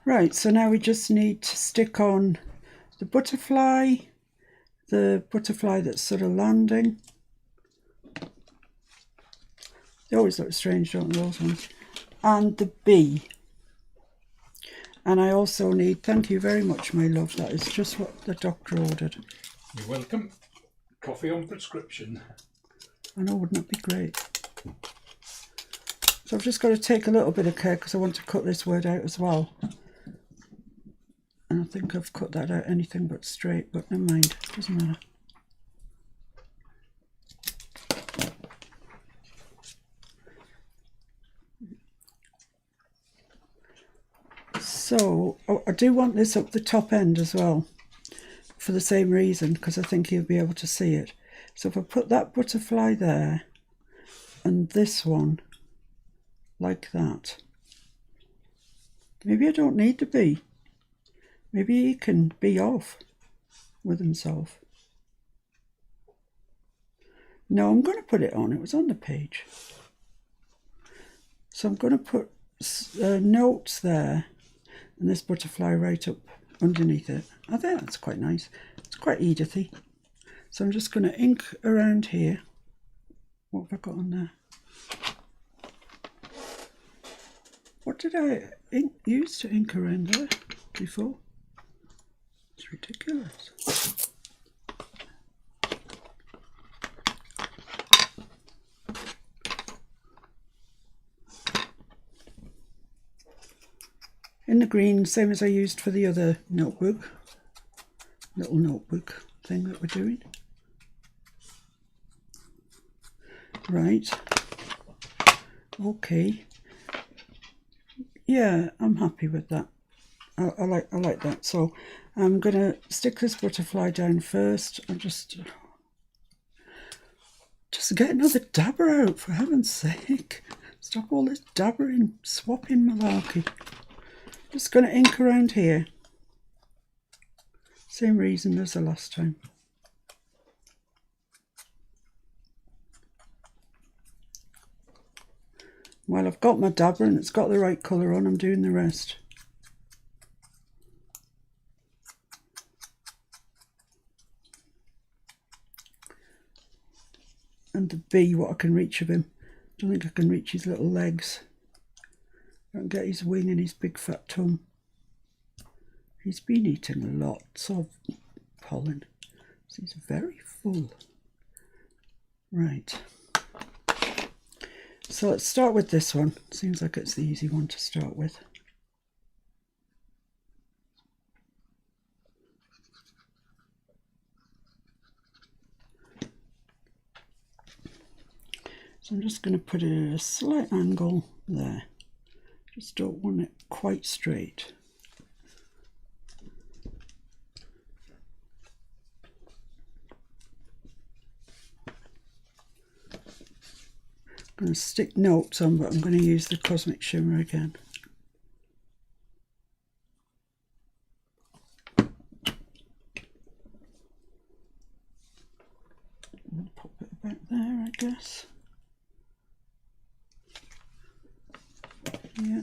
Right, so now we just need to stick on the butterfly that's sort of landing. They always look strange, don't they, those ones? And the bee. And I also need, thank you very much, my love, that is just what the doctor ordered. You're welcome. Coffee on prescription. I know, wouldn't that be great? So I've just got to take a little bit of care because I want to cut this word out as well. And I think I've cut that out anything but straight, but never mind, doesn't matter. So I do want this up the top end as well, for the same reason, because I think you'll be able to see it. So if I put that butterfly there and this one like that, maybe I don't need the bee. Maybe he can be off with himself. No, I'm going to put it on. It was on the page. So I'm going to put notes there and this butterfly right up underneath it. I think that's quite nice. It's quite Edithy. So I'm just going to ink around here. What have I got on there? What did I use to ink around there before? It's ridiculous. In the green, same as I used for the other notebook, little notebook thing that we're doing. Right. Okay. Yeah, I'm happy with that. I like that. So I'm going to stick this butterfly down first. I'm just get another dabber out, for heaven's sake. Stop all this dabbering, swapping malarkey. Just going to ink around here. Same reason as the last time. Well, I've got my dabber and it's got the right colour on, I'm doing the rest. And the bee, what I can reach of him. I don't think I can reach his little legs. I don't get his wing and his big fat tongue. He's been eating lots of pollen. So he's very full. Right. So let's start with this one. Seems like it's the easy one to start with. So I'm just going to put a slight angle there. Just don't want it quite straight. I'm going to stick notes on, but I'm going to use the Cosmic Shimmer again. Pop it about there, I guess. Yeah.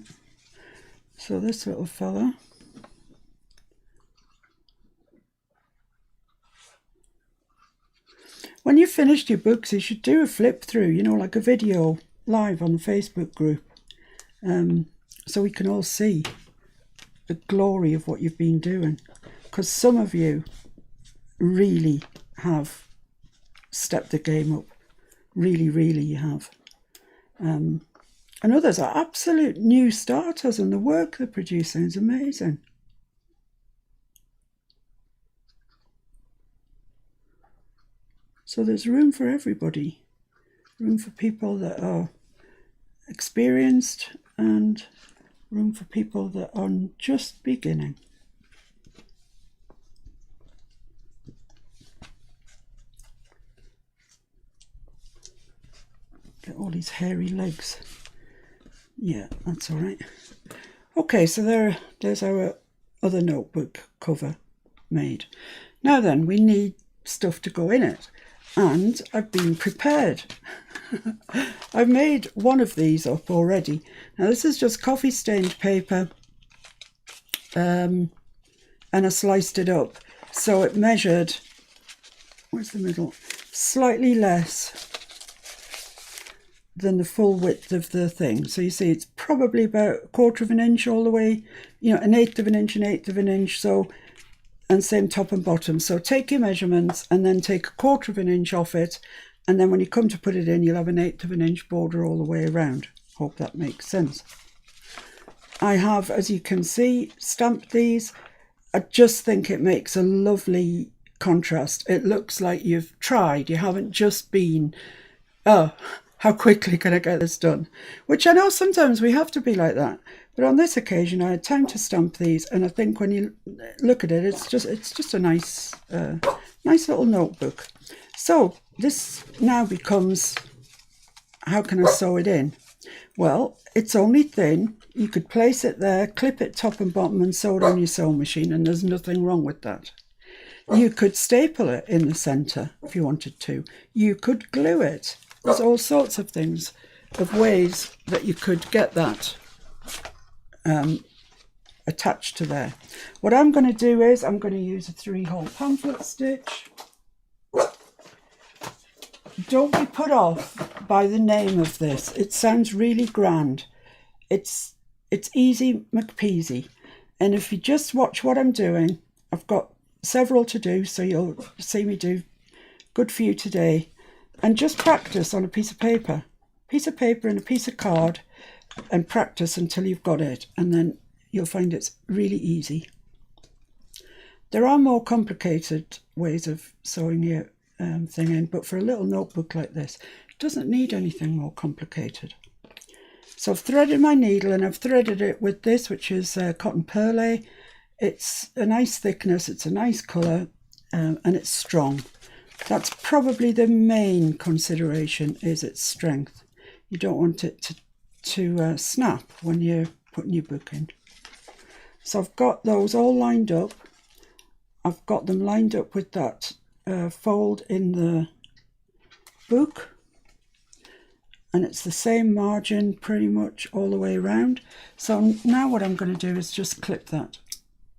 So this little fella. When you've finished your books, you should do a flip through, you know, like a video live on the Facebook group, so we can all see the glory of what you've been doing. Because some of you really have stepped the game up. Really, really you have. And others are absolute new starters, and the work they're producing is amazing. So there's room for everybody. Room for people that are experienced and room for people that are just beginning. Get all these hairy legs. Yeah, that's all right. Okay, so there's our other notebook cover made. Now then, we need stuff to go in it. And I've been prepared. I've made one of these up already. Now this is just coffee stained paper, and I sliced it up. So it measured, where's the middle? Slightly less than the full width of the thing. So you see it's probably about 1/4 of an inch all the way, you know, 1/8 of an inch, 1/8 of an inch. So, and same top and bottom. So take your measurements and then take 1/4 of an inch off it. And then when you come to put it in, you'll have 1/8 of an inch border all the way around. Hope that makes sense. I have, as you can see, stamped these. I just think it makes a lovely contrast. It looks like you've tried. You haven't just been, oh, how quickly can I get this done? Which I know sometimes we have to be like that. But on this occasion, I had time to stamp these, and I think when you look at it, it's just a nice little notebook. So this now becomes, how can I sew it in? Well, it's only thin. You could place it there, clip it top and bottom, and sew it on your sewing machine, and there's nothing wrong with that. You could staple it in the centre if you wanted to. You could glue it. There's all sorts of things, of ways that you could get that attached to there. What I'm going to do is I'm going to use a 3-hole pamphlet stitch. Don't be put off by the name of this. It sounds really grand. It's easy McPeasy. And if you just watch what I'm doing, I've got several to do, so you'll see me do good few today. And just practice on a piece of paper and a piece of card, and practice until you've got it, and then you'll find it's really easy. There are more complicated ways of sewing your thing in, but for a little notebook like this, it doesn't need anything more complicated. So I've threaded my needle, and I've threaded it with this, which is cotton perlé. It's a nice thickness, it's a nice colour, and it's strong. That's probably the main consideration, is its strength. You don't want it to snap when you're putting your book in. So I've got those all lined up. I've got them lined up with that fold in the book, and it's the same margin pretty much all the way around. So now what I'm going to do is just clip that.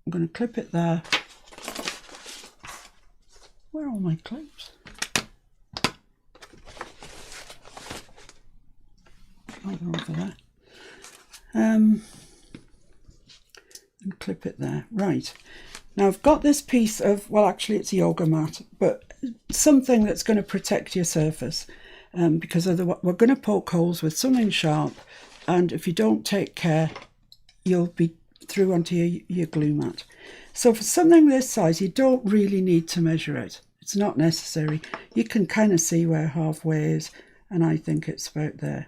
I'm going to clip it there. Where are all my clips? Oh, they're over there. And clip it there. Right. Now I've got this piece of, well, actually it's a yoga mat, but something that's going to protect your surface, because otherwise we're going to poke holes with something sharp, and if you don't take care, you'll be through onto your glue mat. So for something this size, you don't really need to measure it. It's not necessary. You can kind of see where halfway is, and I think it's about there.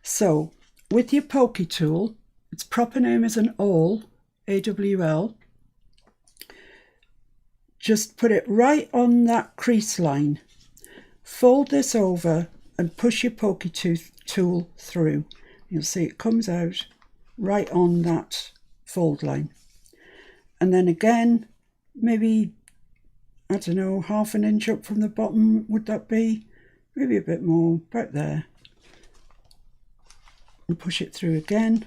So with your pokey tool, its proper name is an awl, A-W-L. Just put it right on that crease line. Fold this over and push your pokey tooth tool through. You'll see it comes out right on that fold line. And then again, maybe, I don't know, half an inch up from the bottom, would that be? Maybe a bit more, about there. And push it through again.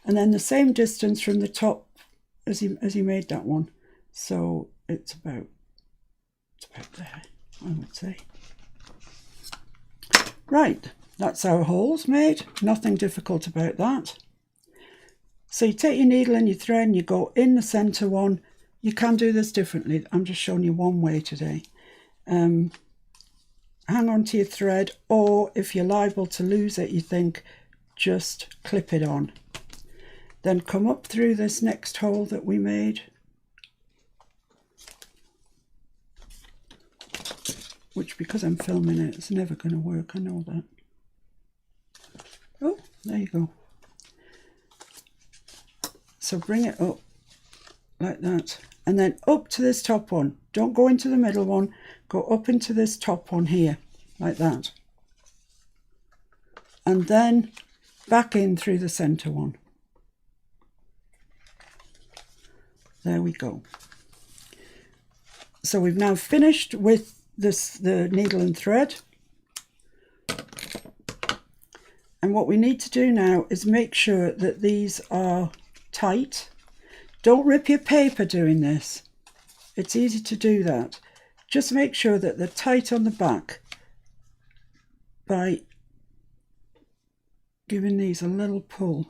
And then the same distance from the top as you made that one. So it's about there, I would say. Right, that's our holes made. Nothing difficult about that. So you take your needle and your thread and you go in the centre one. You can do this differently. I'm just showing you one way today. Hang on to your thread, or if you're liable to lose it, you think, just clip it on. Then come up through this next hole that we made, which, because I'm filming it, it's never going to work, I know that. Oh, there you go. So bring it up like that, and then up to this top one. Don't go into the middle one, go up into this top one here, like that. And then back in through the centre one. There we go. So we've now finished with the needle and thread. And what we need to do now is make sure that these are tight. Don't rip your paper doing this. It's easy to do that. Just make sure that they're tight on the back by giving these a little pull.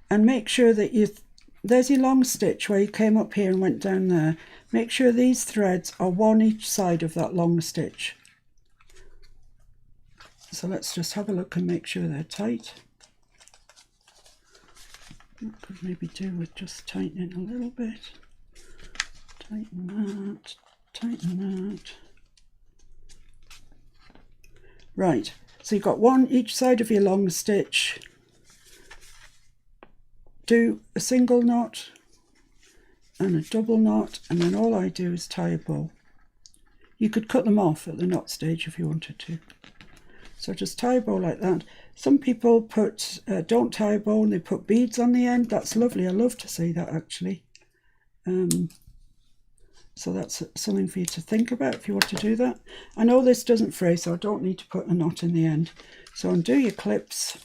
And make sure that there's your long stitch where you came up here and went down there. Make sure these threads are one each side of that long stitch. So let's just have a look and make sure they're tight. I could maybe do with just tightening a little bit. Tighten that, tighten that. Right, so you've got one each side of your long stitch. Do a single knot and a double knot, and then all I do is tie a bow. You could cut them off at the knot stage if you wanted to. So just tie a bow like that. Some people don't tie a bow and they put beads on the end. That's lovely. I love to see that, actually. So that's something for you to think about if you want to do that. I know this doesn't fray, so I don't need to put a knot in the end. So undo your clips.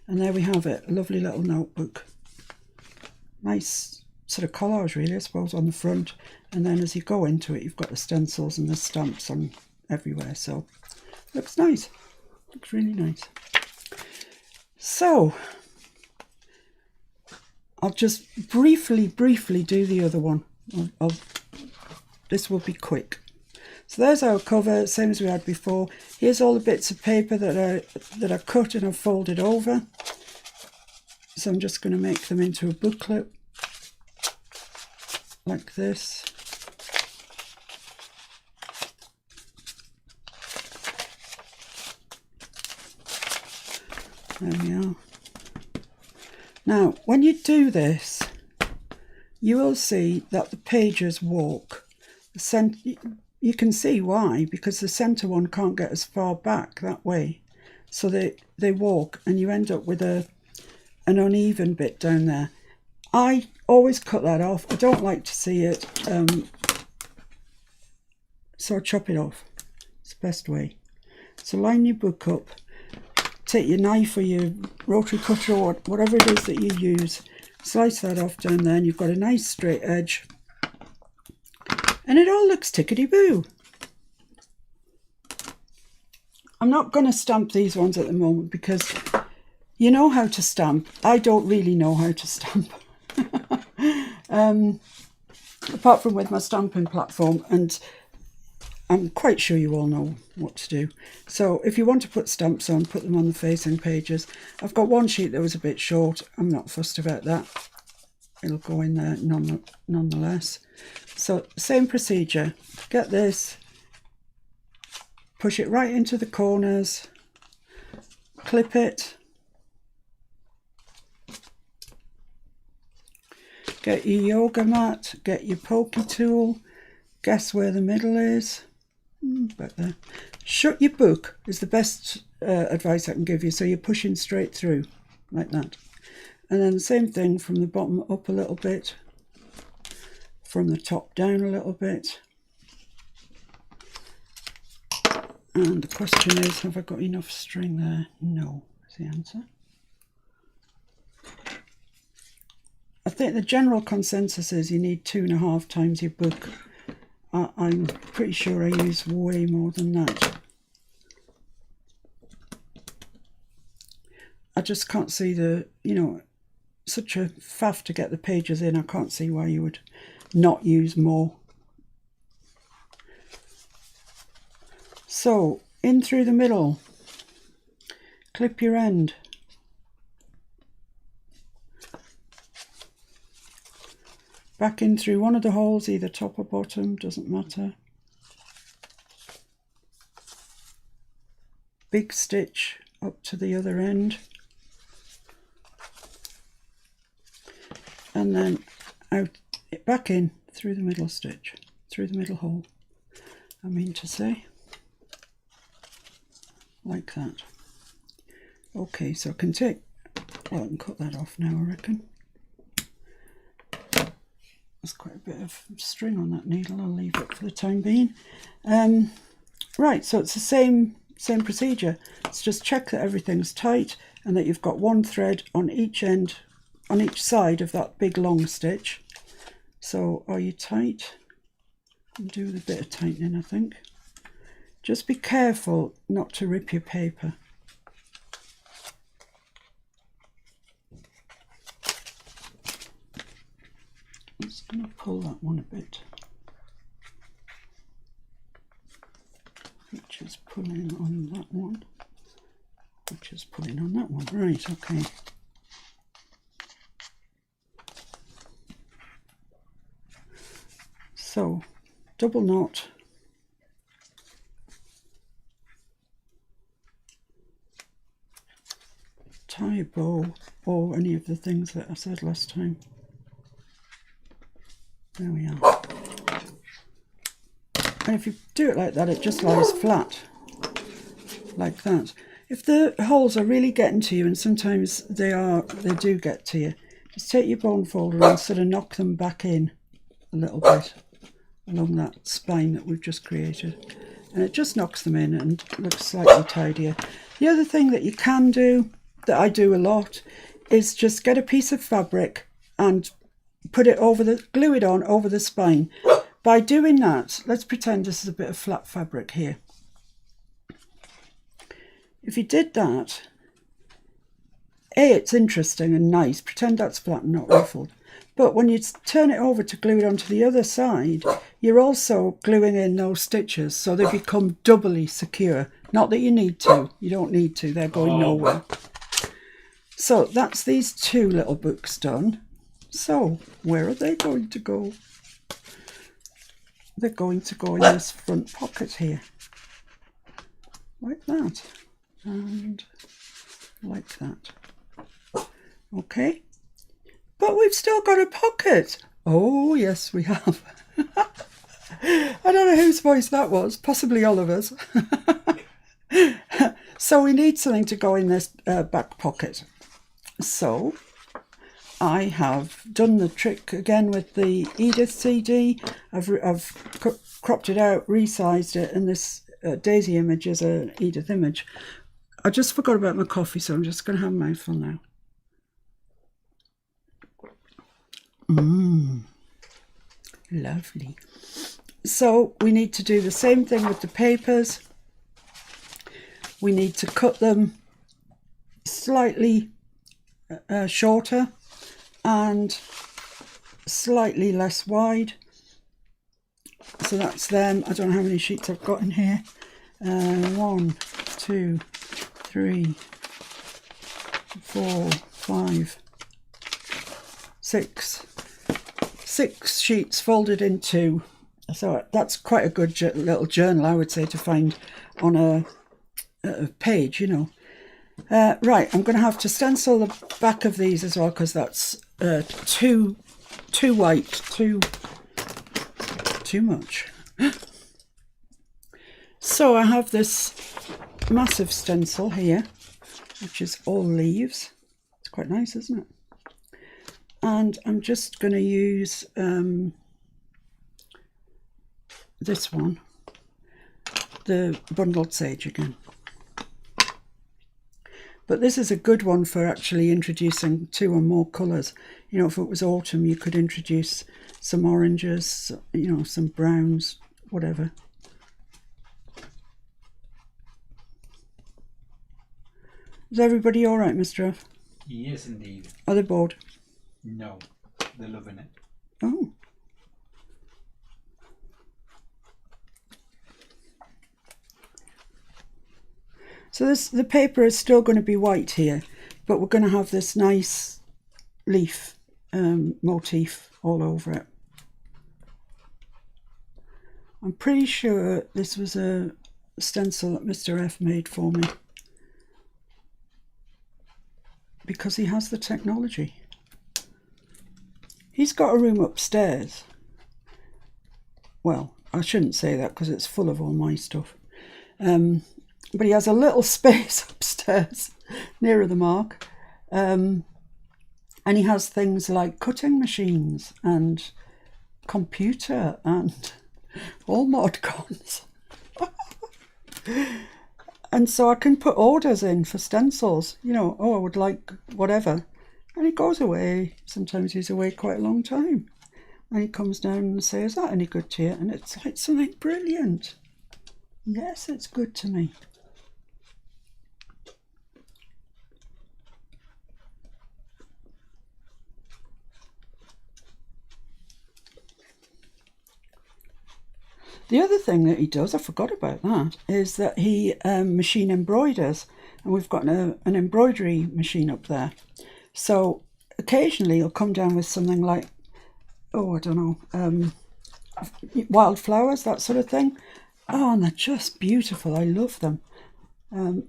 And there we have it, a lovely little notebook. Nice sort of collage, really, I suppose, on the front. And then as you go into it, you've got the stencils and the stamps on everywhere. So looks nice, looks really nice. So I'll just briefly do the other one. This will be quick. So there's our cover, same as we had before. Here's all the bits of paper that I cut and I've folded over. So I'm just going to make them into a booklet like this. There we are. Now, when you do this, you will see that the pages walk. You can see why, because the centre one can't get as far back that way. So they walk and you end up with an uneven bit down there. I always cut that off. I don't like to see it, so I chop it off. It's the best way. So line your book up, take your knife or your rotary cutter or whatever it is that you use, slice that off down there, and you've got a nice straight edge. And it all looks tickety-boo. I'm not going to stamp these ones at the moment because you know how to stamp. I don't really know how to stamp. Apart from with my stamping platform, and I'm quite sure you all know what to do. So if you want to put stamps on, put them on the facing pages. I've got one sheet that was a bit short. I'm not fussed about that. It'll go in there nonetheless. So same procedure. Get this, push it right into the corners, clip it, get your yoga mat, get your pokey tool, guess where the middle is, back there. Shut your book is the best advice I can give you, so you're pushing straight through like that. And then the same thing from the bottom up a little bit, from the top down a little bit. And the question is, have I got enough string there? No, is the answer. I think the general consensus is you need 2.5 times your book. I'm pretty sure I use way more than that. I just can't see the, such a faff to get the pages in. I can't see why you would not use more. So, in through the middle, clip your end. Back in through one of the holes, either top or bottom, doesn't matter. Big stitch up to the other end. And then out, back in through the middle stitch, through the middle hole, I mean to say, like that. Okay, so I can take, well, I can cut that off now, I reckon. There's quite a bit of string on that needle. I'll leave it for the time being. Right, so it's the same procedure. Let's just check that everything's tight and that you've got one thread on each end, on each side of that big long stitch. So are you tight? I'll do a bit of tightening, I think. Just be careful not to rip your paper. I'm just going to pull that one a bit. Which is pulling on that one. Which is pulling on that one. Right, okay. So, double knot. Tie a bow, or any of the things that I said last time. There we are. And if you do it like that, it just lies flat, like that. If the holes are really getting to you, and sometimes they do get to you, just take your bone folder and sort of knock them back in a little bit along that spine that we've just created. And it just knocks them in and looks slightly tidier. The other thing that you can do, that I do a lot, is just get a piece of fabric and put it over glue it on over the spine. By doing that, let's pretend this is a bit of flat fabric here. If you did that, it's interesting and nice. Pretend that's flat and not ruffled. But when you turn it over to glue it onto the other side, you're also gluing in those stitches, so they become doubly secure. Not that you need to. You don't need to. They're going nowhere. So that's these two little books done. So where are they going to go? They're going to go in this front pocket here. Like that. And like that. Okay. But we've still got a pocket. Oh, yes, we have. I don't know whose voice that was. Possibly Oliver's. So we need something to go in this back pocket. So I have done the trick again with the Edith CD. I've cropped it out, resized it, and this Daisy image is an Edith image. I just forgot about my coffee, so I'm just going to have a mouthful now. Lovely. So we need to do the same thing with the papers. We need to cut them slightly shorter and slightly less wide. So that's them. I don't know how many sheets I've got in here. 1, 2, 3, 4, 5, 6. 6 sheets folded in two. So that's quite a good little journal, I would say, to find on a page, you know. Right, I'm going to have to stencil the back of these as well, because that's too white, too much. So I have this massive stencil here, which is all leaves. It's quite nice, isn't it? And I'm just going to use this one, the bundled sage again. But this is a good one for actually introducing 2 or more colours. You know, if it was autumn, you could introduce some oranges, you know, some browns, whatever. Is everybody all right, Mr. F? Yes, indeed. Are they bored? No, they're loving it. Oh. So the paper is still going to be white here, but we're going to have this nice leaf motif all over it. I'm pretty sure this was a stencil that Mr. F made for me, because he has the technology. He's got a room upstairs. Well, I shouldn't say that because it's full of all my stuff. But he has a little space upstairs nearer the mark. And he has things like cutting machines and computer and all mod cons. And so I can put orders in for stencils, you know, oh, I would like whatever. And he goes away. Sometimes he's away quite a long time. And he comes down and says, is that any good to you? And it's like something brilliant. Yes, it's good to me. The other thing that he does, I forgot about that, is that he machine embroiders. And we've got an embroidery machine up there. So occasionally he'll come down with something like, oh, I don't know, wildflowers, that sort of thing. Oh, and they're just beautiful. I love them. And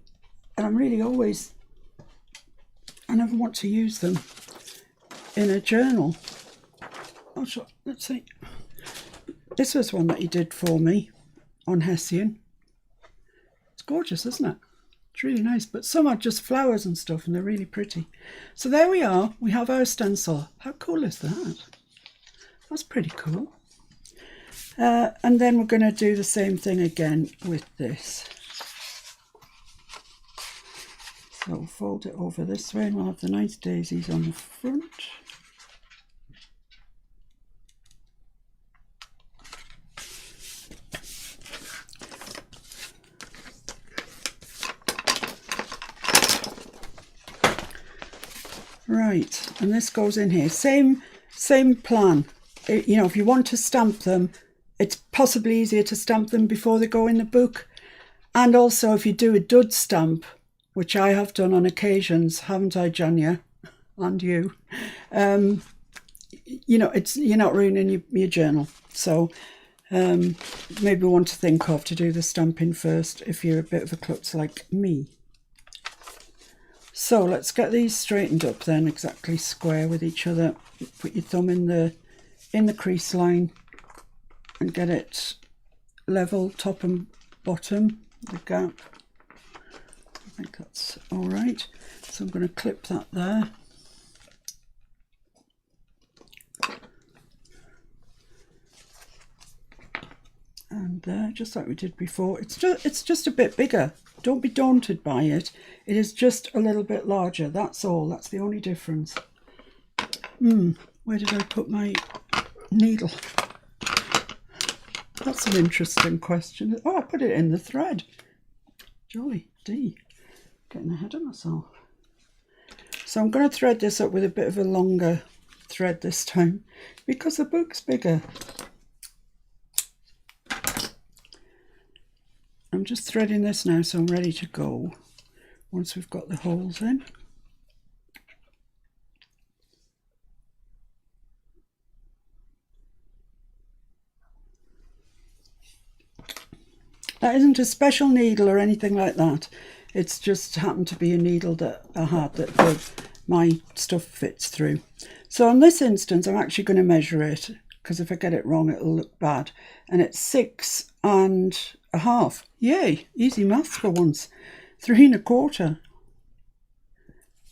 I'm really always, I never want to use them in a journal. Let's see. This was one that he did for me on Hessian. It's gorgeous, isn't it? It's really nice, but some are just flowers and stuff, and they're really pretty. So there we are. We have our stencil. How cool is that? That's pretty cool. And then we're going to do the same thing again with this. So fold it over this way, and we'll have the nice daisies on the front. Right, and this goes in here. Same plan. You know, if you want to stamp them, it's possibly easier to stamp them before they go in the book. And also, if you do a dud stamp, which I have done on occasions, haven't I, Janya? And you. You know, you're not ruining your journal. So maybe one to think of to do the stamping first if you're a bit of a klutz like me. So let's get these straightened up then, exactly square with each other. Put your thumb in the crease line and get it level, top and bottom, the gap. I think that's all right. So I'm going to clip that there. And there, just like we did before. It's just a bit bigger. Don't be daunted by it. It is just a little bit larger. That's all. That's the only difference. Where did I put my needle? That's an interesting question. Oh, I put it in the thread. Jolly D. Getting ahead of myself. So I'm going to thread this up with a bit of a longer thread this time because the book's bigger. I'm just threading this now, so I'm ready to go once we've got the holes in. That isn't a special needle or anything like that. It's just happened to be a needle that I had that my stuff fits through. So in this instance, I'm actually going to measure it, because if I get it wrong, it'll look bad. And it's 6.5. Yay, easy maths for once. 3.25.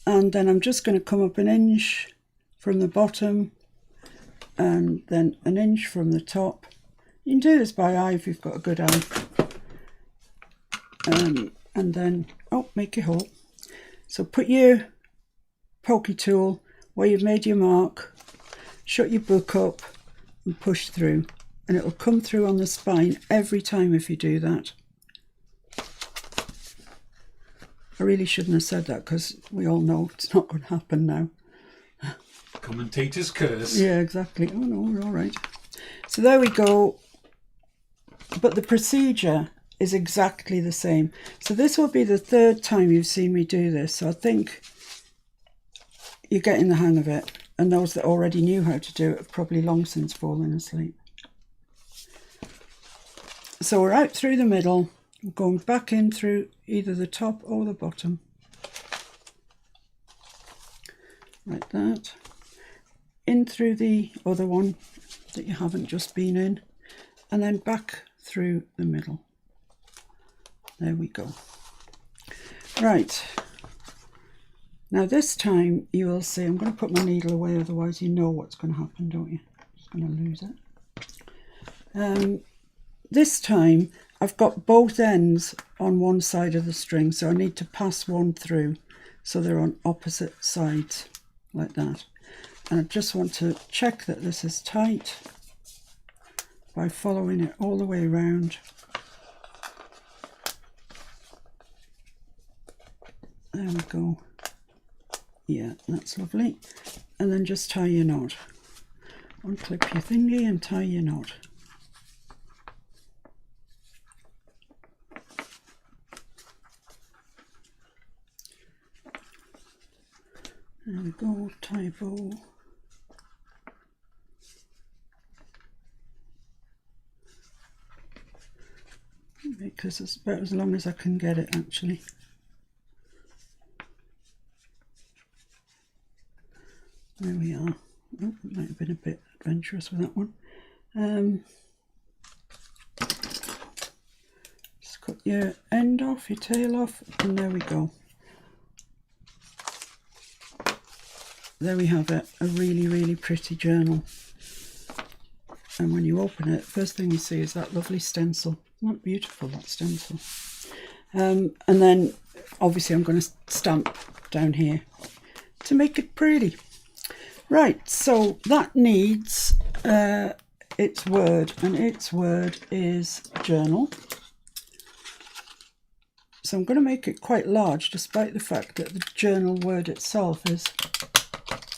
And then I'm just going to come up 1 inch from the bottom and then 1 inch from the top. You can do this by eye if you've got a good eye. And then, make your hole. So put your pokey tool where you've made your mark, shut your book up and push through, and it'll come through on the spine every time if you do that. I really shouldn't have said that, because we all know it's not going to happen now. Commentator's curse. Yeah, exactly. Oh no, we're all right. So there we go. But the procedure is exactly the same. So this will be the 3rd time you've seen me do this. So I think you're getting the hang of it. And those that already knew how to do it have probably long since fallen asleep. So we're out through the middle. We're going back in through either the top or the bottom. Like that. In through the other one that you haven't just been in. And then back through the middle. There we go. Right. Now this time you will see, I'm going to put my needle away, otherwise you know what's going to happen, don't you? Just going to lose it. This time I've got both ends on one side of the string, so I need to pass one through so they're on opposite sides like that. And I just want to check that this is tight by following it all the way around. There we go. Yeah, that's lovely. And then just tie your knot. Unclip your thingy and tie your knot. There we go, tie bow. Because it's about as long as I can get it actually. There we are. Oh, it might have been a bit adventurous with that one. Just cut your end off, your tail off, and there we go. There we have it, a really, really pretty journal. And when you open it, first thing you see is that lovely stencil. Isn't that beautiful, that stencil? And then, obviously, I'm going to stamp down here to make it pretty. Right, so that needs its word, and its word is journal. So I'm going to make it quite large, despite the fact that the journal word itself is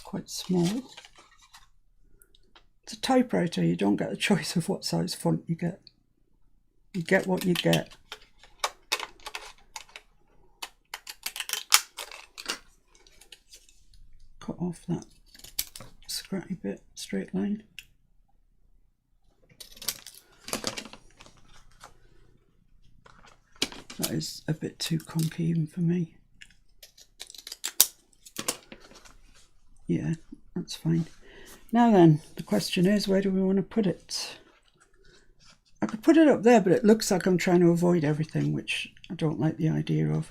quite small. It's a typewriter, you don't get a choice of what size font you get. You get what you get. Cut off that scratchy bit, straight line. That is a bit too conky even for me. Yeah, that's fine. Now then, the question is, where do we want to put it? I could put it up there, but it looks like I'm trying to avoid everything, which I don't like the idea of.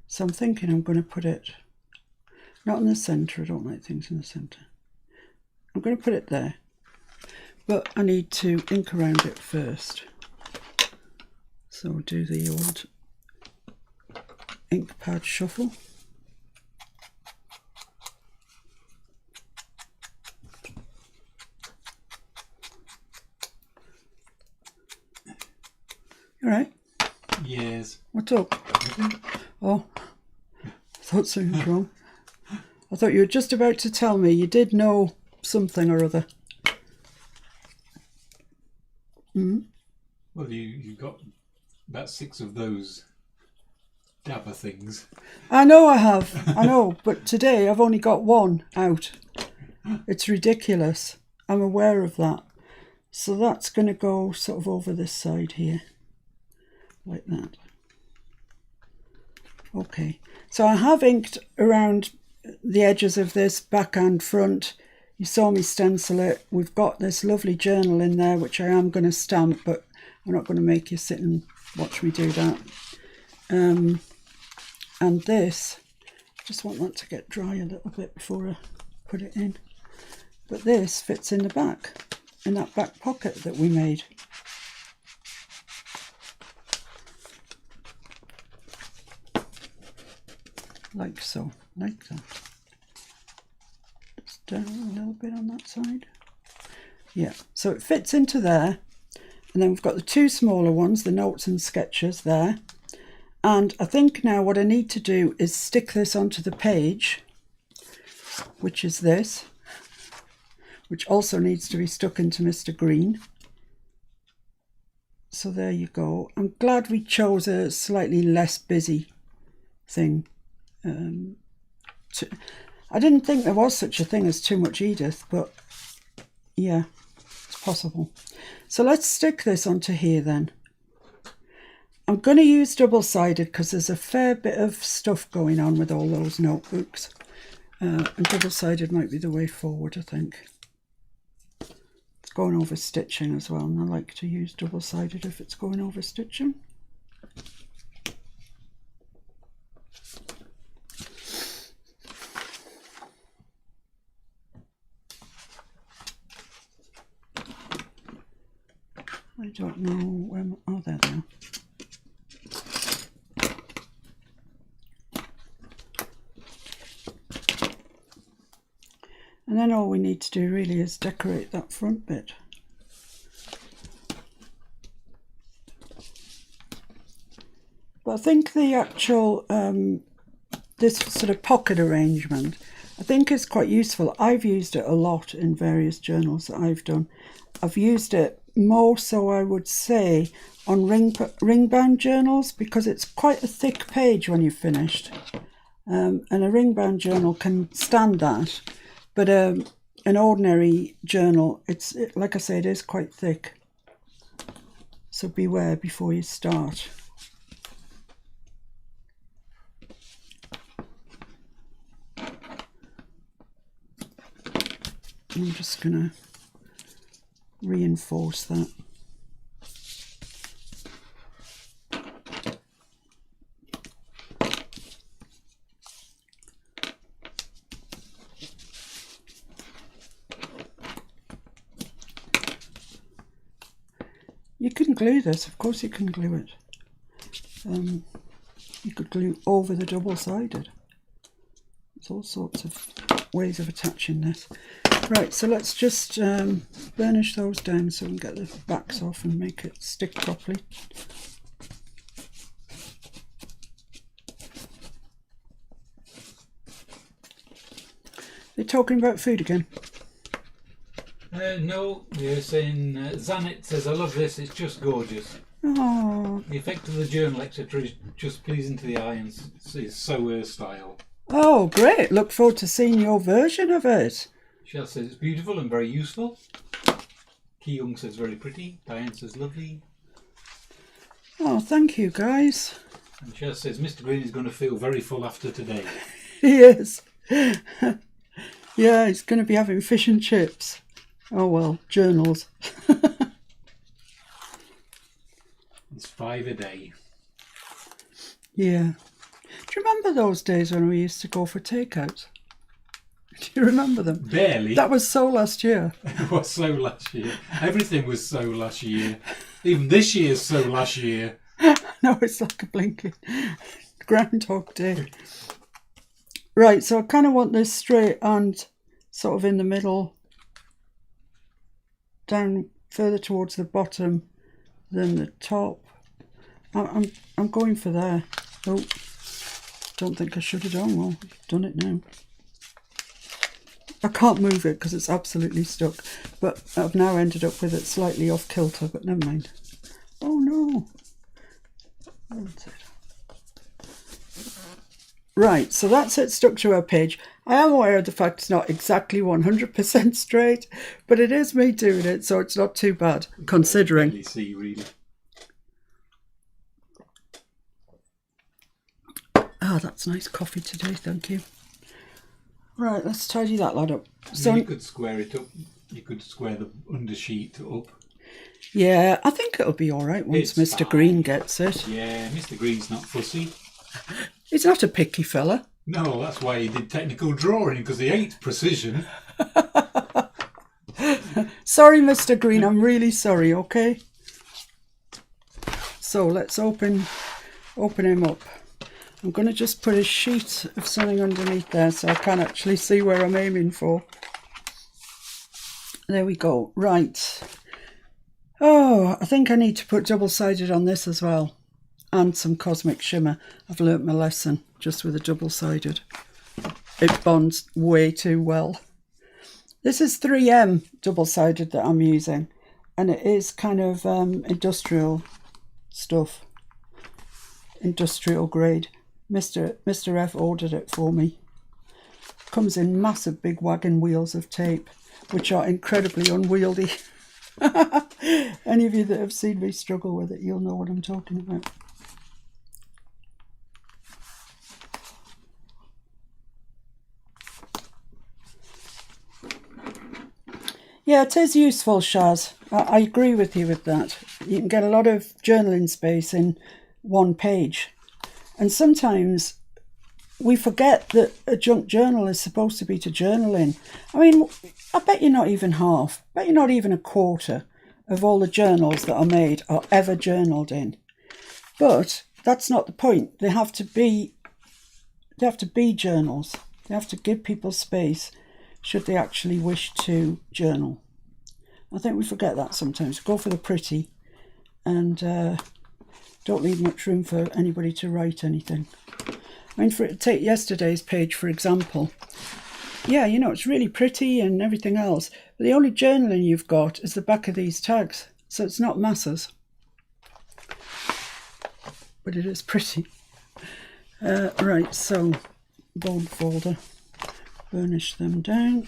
So I'm thinking I'm going to put it not in the centre. I don't like things in the centre. I'm going to put it there, but I need to ink around it first. So we'll do the old ink pad shuffle. All right. Yes. What's up? Oh, I thought something was wrong. I thought you were just about to tell me you did know something or other. Well, you've got about 6 of those dabber things. I know I have. I know, but today I've only got one out. It's ridiculous. I'm aware of that. So that's going to go sort of over this side here. like that. Okay, so I have inked around the edges of this, back and front. You saw me stencil it. We've got this lovely journal in there, which I am going to stamp, but I'm not going to make you sit and watch me do that. And this, I just want that to get dry a little bit before I put it in. But this fits in the back, in that back pocket that we made. Like so, like that. Just down a little bit on that side. Yeah, so it fits into there. And then we've got the two smaller ones, the notes and sketches there. And I think now what I need to do is stick this onto the page, which is this, which also needs to be stuck into Mr. Green. So there you go. I'm glad we chose a slightly less busy thing. I didn't think there was such a thing as too much Edith, but yeah, it's possible. So let's stick this onto here then. I'm going to use double-sided because there's a fair bit of stuff going on with all those notebooks. And double-sided might be the way forward, I think. It's going over stitching as well, and I like to use double-sided if it's going over stitching. I don't know where, oh, there they are. And then all we need to do really is decorate that front bit. But I think the actual, this sort of pocket arrangement, I think is quite useful. I've used it a lot in various journals that I've done. I've used it more so, I would say, on ring-bound journals because it's quite a thick page when you've finished. And a ring-bound journal can stand that. But an ordinary journal, like I say, it is quite thick. So beware before you start. I'm just going to reinforce that. You can glue this, of course you can glue it. You could glue over the double-sided. There's all sorts of ways of attaching this. Right, so let's just burnish those down so we can get the backs off and make it stick properly. They're talking about food again. No, you're saying Zanet says, I love this, it's just gorgeous. Oh. The effect of the journal, etc., is just pleasing to the eye and is so her style. Oh, great. Look forward to seeing your version of it. Shell says it's beautiful and very useful. Ki-Young says very pretty. Diane says lovely. Oh, thank you, guys. And Shell says Mr. Green is going to feel very full after today. He is. Yeah, he's going to be having fish and chips. Oh, well, journals. It's 5 a day. Yeah. Do you remember those days when we used to go for takeout? Do you remember them? Barely. That was so last year. It was so last year. Everything was so last year. Even this year's so last year. No, it's like a blinking Groundhog Day. Right, so I kind of want this straight and sort of in the middle, down further towards the bottom than the top. I'm going for there. Oh, don't think I should have done. Well, I've done it now. I can't move it because it's absolutely stuck, but I've now ended up with it slightly off kilter, but never mind. Oh no. That's it. Right, so that's it stuck to our page. I am aware of the fact it's not exactly 100% straight, but it is me doing it, so it's not too bad, considering. See, really. Ah, that's nice coffee today, thank you. Right, let's tidy that lad up. So you could square it up. You could square the undersheet up. yeah, I think it'll be all right once It's Mr. fine. Green gets it. Yeah, Mr. Green's not fussy. He's not a picky fella. No, that's why he did technical drawing, because he hates precision. Sorry, Mr. Green, I'm really sorry, okay? So let's open him up. I'm going to just put a sheet of something underneath there so I can actually see where I'm aiming for. There we go. Right. Oh, I think I need to put double-sided on this as well. And some cosmic shimmer. I've learnt my lesson just with a double-sided. It bonds way too well. This is 3M double-sided that I'm using. And it is kind of industrial stuff. Industrial grade. Mr. F ordered it for me. Comes in massive big wagon wheels of tape, which are incredibly unwieldy. Any of you that have seen me struggle with it, you'll know what I'm talking about. Yeah, it is useful, Shaz. I agree with you with that. You can get a lot of journaling space in one page. And sometimes we forget that a junk journal is supposed to be to journal in. I mean, I bet you're not even half, I bet you're not even a quarter of all the journals that are made are ever journaled in. But that's not the point. They have to be journals. They have to give people space should they actually wish to journal. I think we forget that sometimes. Go for the pretty and don't leave much room for anybody to write anything. I mean, take yesterday's page, for example. Yeah, you know, it's really pretty and everything else. But the only journaling you've got is the back of these tags. So it's not masses. But it is pretty. Right, so bone folder. Burnish them down.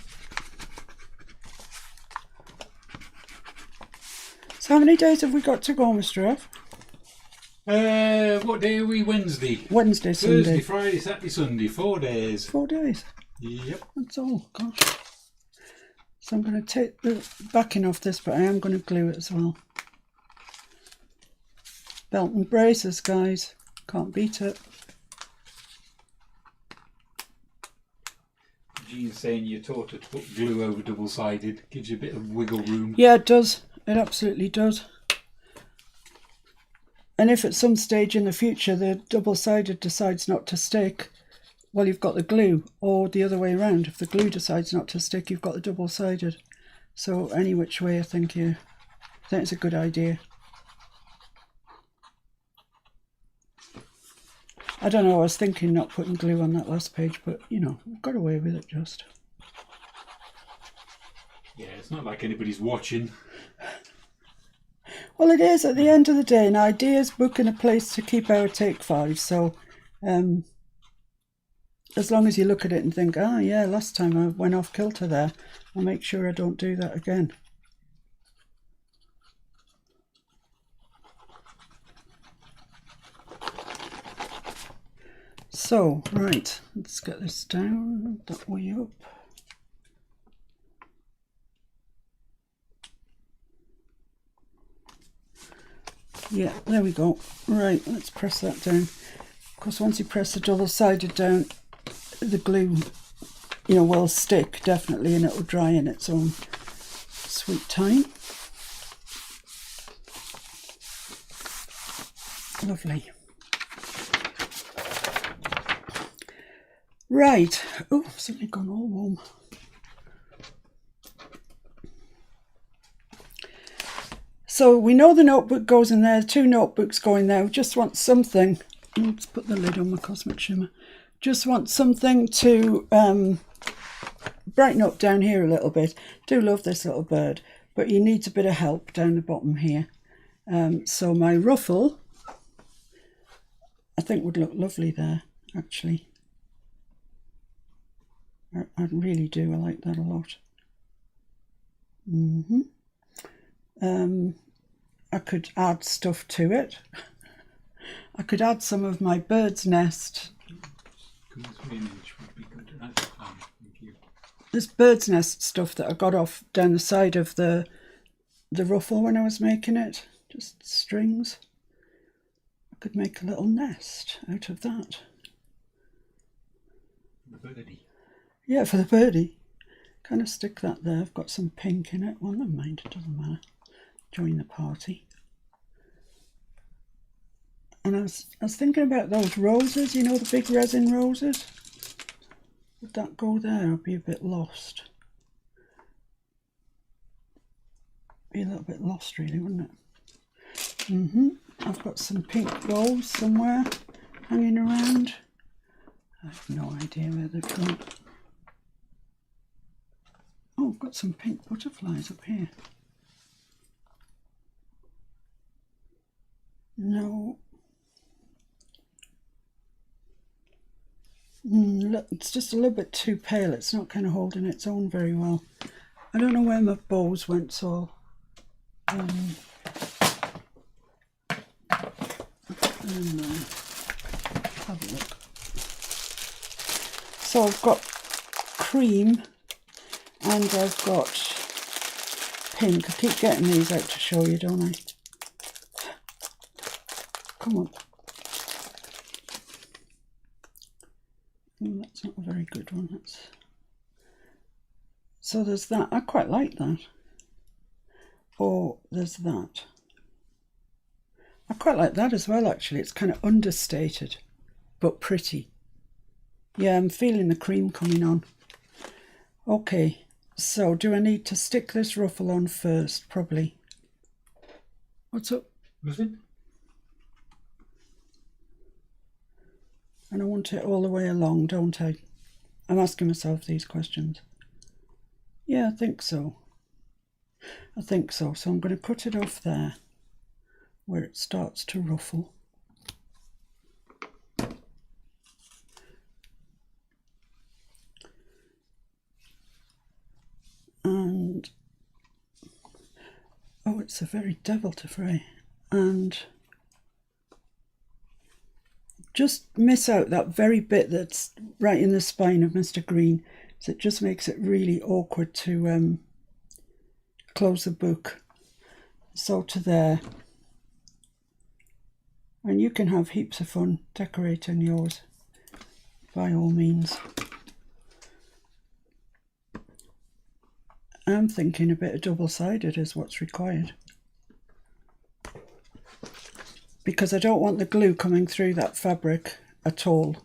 So how many days have we got to go, Mr. F? What day are we? Wednesday. Wednesday, Thursday, Sunday. Friday, Saturday, Sunday. 4 days. 4 days. Yep. That's all. Gosh. So I'm going to take the backing off this, but I am going to glue it as well. Belt and braces, guys. Can't beat it. Jean's saying you're taught to put glue over double-sided. Gives you a bit of wiggle room. Yeah, it does. It absolutely does. And if at some stage in the future the double-sided decides not to stick, well, you've got the glue, or the other way around. If the glue decides not to stick, you've got the double-sided. So any which way, I think it's a good idea. I don't know, I was thinking not putting glue on that last page, but, you know, got away with it just. Yeah, it's not like anybody's watching. Well, it is at the end of the day. An idea's booking a place to keep our Take 5. So as long as you look at it and think, ah, yeah, last time I went off kilter there, I'll make sure I don't do that again. So, right, let's get this down, that way up. Yeah, there we go. Right, let's press that down. Of course, once you press the double-sided down, the glue, you know, will stick, definitely, and it will dry in its own sweet time. Lovely. Right. Oh, I've suddenly gone all warm. So we know the notebook goes in there, 2 notebooks go in there. We just want something. Let's put the lid on my Cosmic Shimmer. Just want something to brighten up down here a little bit. Do love this little bird, but he needs a bit of help down the bottom here. So my ruffle, I think would look lovely there, actually. I really do. I like that a lot. I could add stuff to it. I could add some of my bird's nest 3 inch would be good. That's fine, thank you. This bird's nest stuff that I got off down the side of the ruffle when I was making it, just strings. I could make a little nest out of that. The birdie. Yeah, for the birdie. Kind of stick that there. I've got some pink in it. Well, never mind, it doesn't matter. Join the party. And I was thinking about those roses, you know, the big resin roses. Would that go there? I'd be a bit lost. Be a little bit lost, really, wouldn't it? I've got some pink bows somewhere hanging around. I have no idea where they've gone. Oh, I've got some pink butterflies up here. No. Look, it's just a little bit too pale. It's not kind of holding its own very well. I don't know where my bows went, so have a look. So I've got cream and I've got pink. I keep getting these out to show you, don't I? Come on. That's not a very good one. So there's that. I quite like that. Or there's that. I quite like that as well, actually. It's kind of understated, but pretty. Yeah, I'm feeling the cream coming on. Okay, so do I need to stick this ruffle on first? Probably. What's up? Nothing? And I want it all the way along, don't I? I'm asking myself these questions. Yeah, I think so. I think so. So I'm going to cut it off there, where it starts to ruffle. And, oh, it's a very devil to fray. And just miss out that very bit that's right in the spine of Mr. Green. So it just makes it really awkward to close the book. So to there. And you can have heaps of fun decorating yours, by all means. I'm thinking a bit of double-sided is what's required. Because I don't want the glue coming through that fabric at all.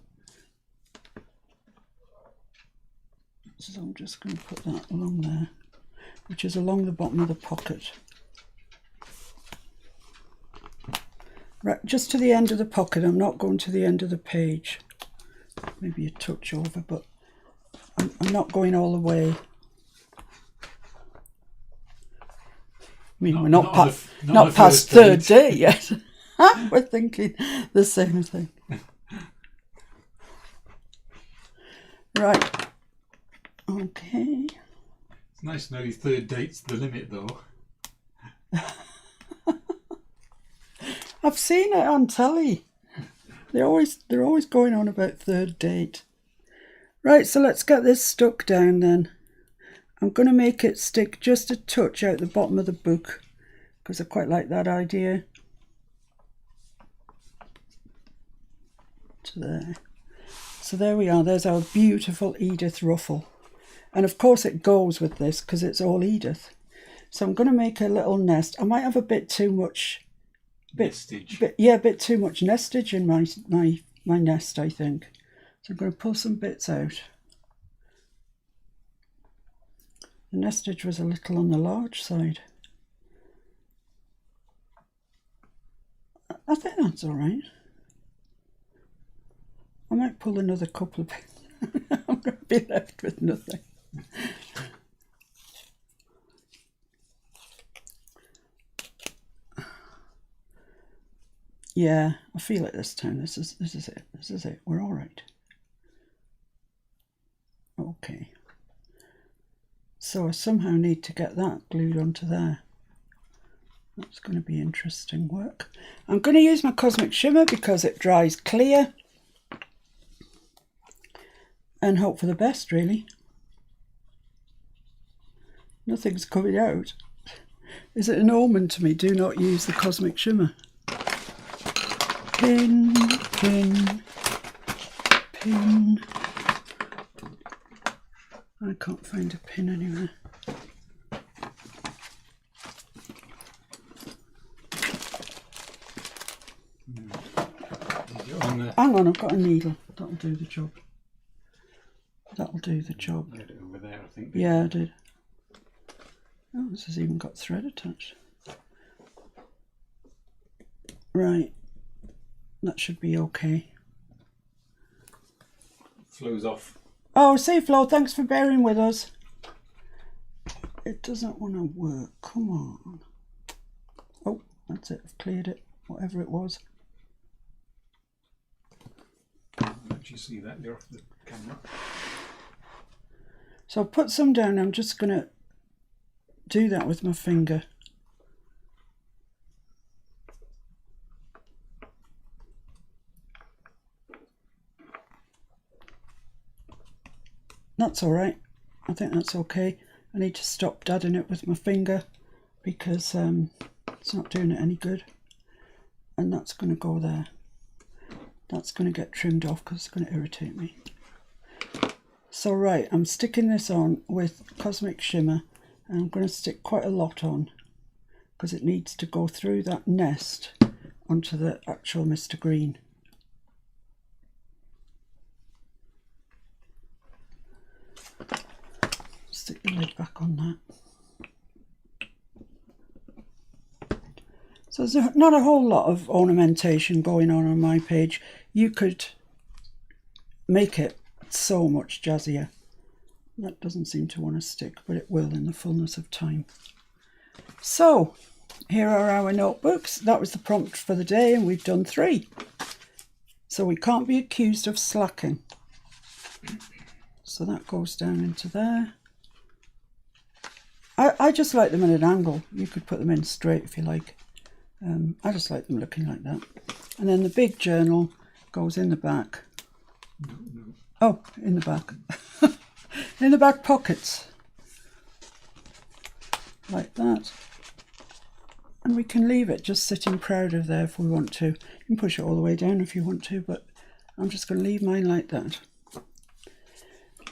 So I'm just going to put that along there, which is along the bottom of the pocket. Right, just to the end of the pocket. I'm not going to the end of the page. Maybe a touch over, but I'm not going all the way. I mean, we're not past third date yet. We're thinking the same thing. Right. Okay. It's nice to know your third date's the limit, though. I've seen it on telly. They're always going on about third date. Right, so let's get this stuck down then. I'm going to make it stick just a touch out the bottom of the book because I quite like that idea. To there. So there we are. There's our beautiful Edith ruffle. And of course it goes with this because it's all Edith. So I'm going to make a little nest. I might have a bit too much nestage. A bit too much nestage in my nest, I think. So I'm going to pull some bits out. The nestage was a little on the large side. I think that's all right. I might pull another couple of bits. I'm going to be left with nothing. Yeah, I feel it this time. This is it. This is it. We're all right. Okay. So I somehow need to get that glued onto there. That's going to be interesting work. I'm going to use my Cosmic Shimmer because it dries clear. and hope for the best, really. Nothing's coming out. Is it an omen to me? Do not use the cosmic shimmer. Pin, pin, pin. I can't find a pin anywhere. Hang on, I've got a needle. That'll do the job. That'll do the job. You had it over there, I think. Yeah, I did. Oh, this has even got thread attached. Right. That should be okay. Flows off. Oh, see, Flo, thanks for bearing with us. It doesn't want to work. Come on. Oh, that's it. I've cleared it. Whatever it was. Don't you see that? You're off the camera. So I've put some down. I'm just going to do that with my finger. That's all right. I think that's okay. I need to stop dadding it with my finger because it's not doing it any good. And that's going to go there. That's going to get trimmed off because it's going to irritate me. So right, I'm sticking this on with Cosmic Shimmer, and I'm going to stick quite a lot on because it needs to go through that nest onto the actual Mr. Green. Stick the lid back on that. So there's not a whole lot of ornamentation going on my page. You could make it so much jazzier. That doesn't seem to want to stick, but it will in the fullness of time. So here are our notebooks. That was the prompt for the day, and we've done 3. So we can't be accused of slacking. So that goes down into there. I just like them at an angle. You could put them in straight if you like. I just like them looking like that. And then the big journal goes in the back. Oh, in the back. In the back pockets. Like that. And we can leave it just sitting proud of there if we want to. You can push it all the way down if you want to, but I'm just going to leave mine like that.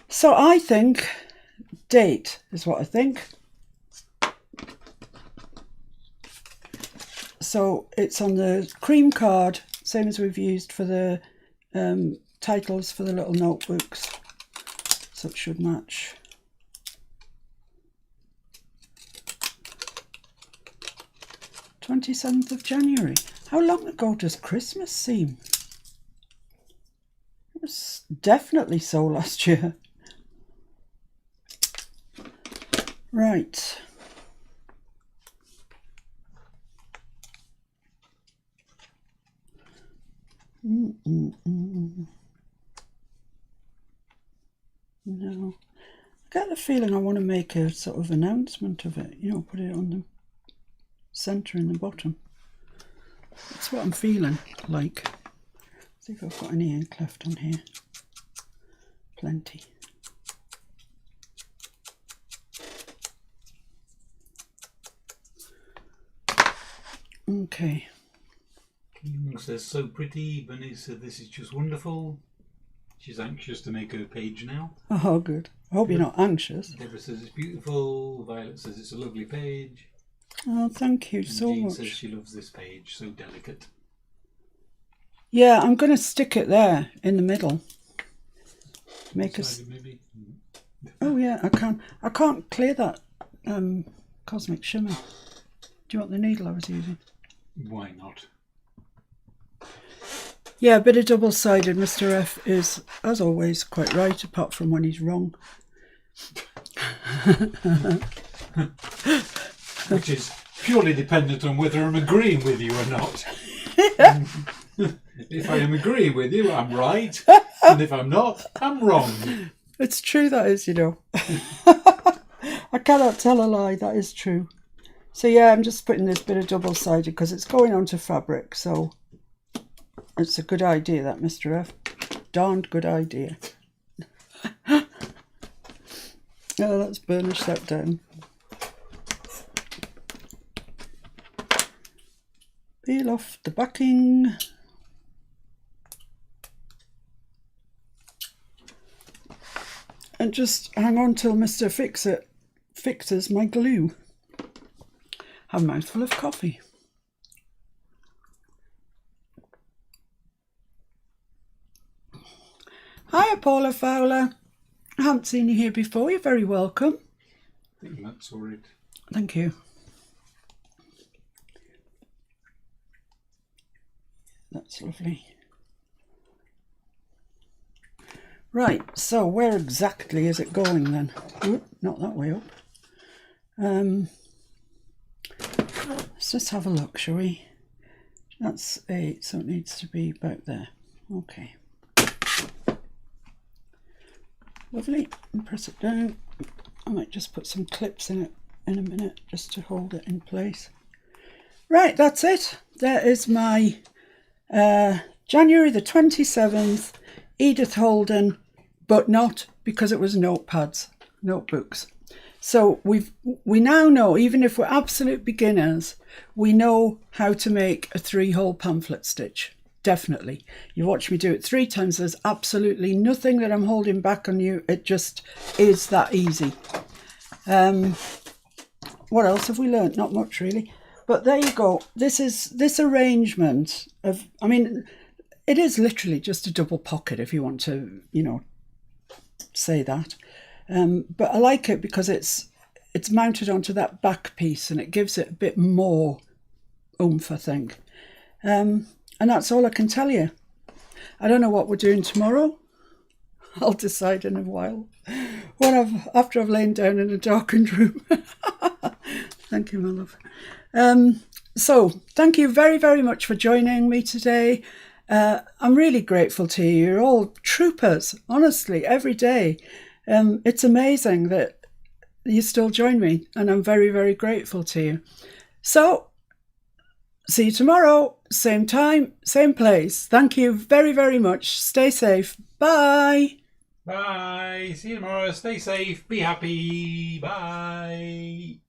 So I think date is what I think. So it's on the cream card, same as we've used for the titles for the little notebooks. So it should match. "27th of January. How long ago does Christmas seem? It was definitely so last year. Right. No. I get the feeling I want to make a sort of announcement of it, you know, put it on the centre in the bottom. That's what I'm feeling like. See if I've got any ink left on here. Plenty. Okay. Kim says, so pretty. Bunny said, this is just wonderful. She's anxious to make her page now. Oh, good. I hope you're not anxious. Deborah says it's beautiful. Violet says it's a lovely page. Oh, thank you And so Jean much. says she loves this page, so delicate. Yeah, I'm going to stick it there in the middle. Make us. Maybe. Oh yeah, I can't clear that cosmic shimmer. Do you want the needle I was using? Why not? Yeah, a bit of double-sided. Mr. F is, as always, quite right, apart from when he's wrong. Which is purely dependent on whether I'm agreeing with you or not. If I am agreeing with you, I'm right. And if I'm not, I'm wrong. It's true, that is, you know. I cannot tell a lie, that is true. So yeah, I'm just putting this bit of double-sided because it's going onto fabric, so it's a good idea, that, Mr. F. Darned good idea. Oh, let's burnish that down. Peel off the backing. And just hang on till Mr. Fix-It fixes my glue. Have a mouthful of coffee. Hiya, Paula Fowler. I haven't seen you here before. You're very welcome. I think Matt's all right. Thank you. That's lovely. Right, so where exactly is it going then? Oop, not that way up. Let's just have a look, shall we? That's 8, so it needs to be about there. Okay. Lovely, and press it down. I might just put some clips in it in a minute just to hold it in place. Right, that's it. There is my January the 27th Edith Holden, but not because it was notebooks. So we now know, even if we're absolute beginners, we know how to make a 3-hole pamphlet stitch. Definitely. You watch me do it 3 times. There's absolutely nothing that I'm holding back on you. It just is that easy. What else have we learnt? Not much really. But there you go. This arrangement of, I mean, it is literally just a double pocket if you want to, say that. But I like it because it's mounted onto that back piece and it gives it a bit more oomph, I think. And that's all I can tell you. I don't know what we're doing tomorrow. I'll decide in a while. After I've lain down in a darkened room. Thank you, my love. So thank you very, very much for joining me today. I'm really grateful to you. You're all troopers, honestly, every day. It's amazing that you still join me, and I'm very, very grateful to you. So, see you tomorrow, same time, same place. Thank you very, very much. Stay safe. Bye. Bye. See you tomorrow. Stay safe. Be happy. Bye.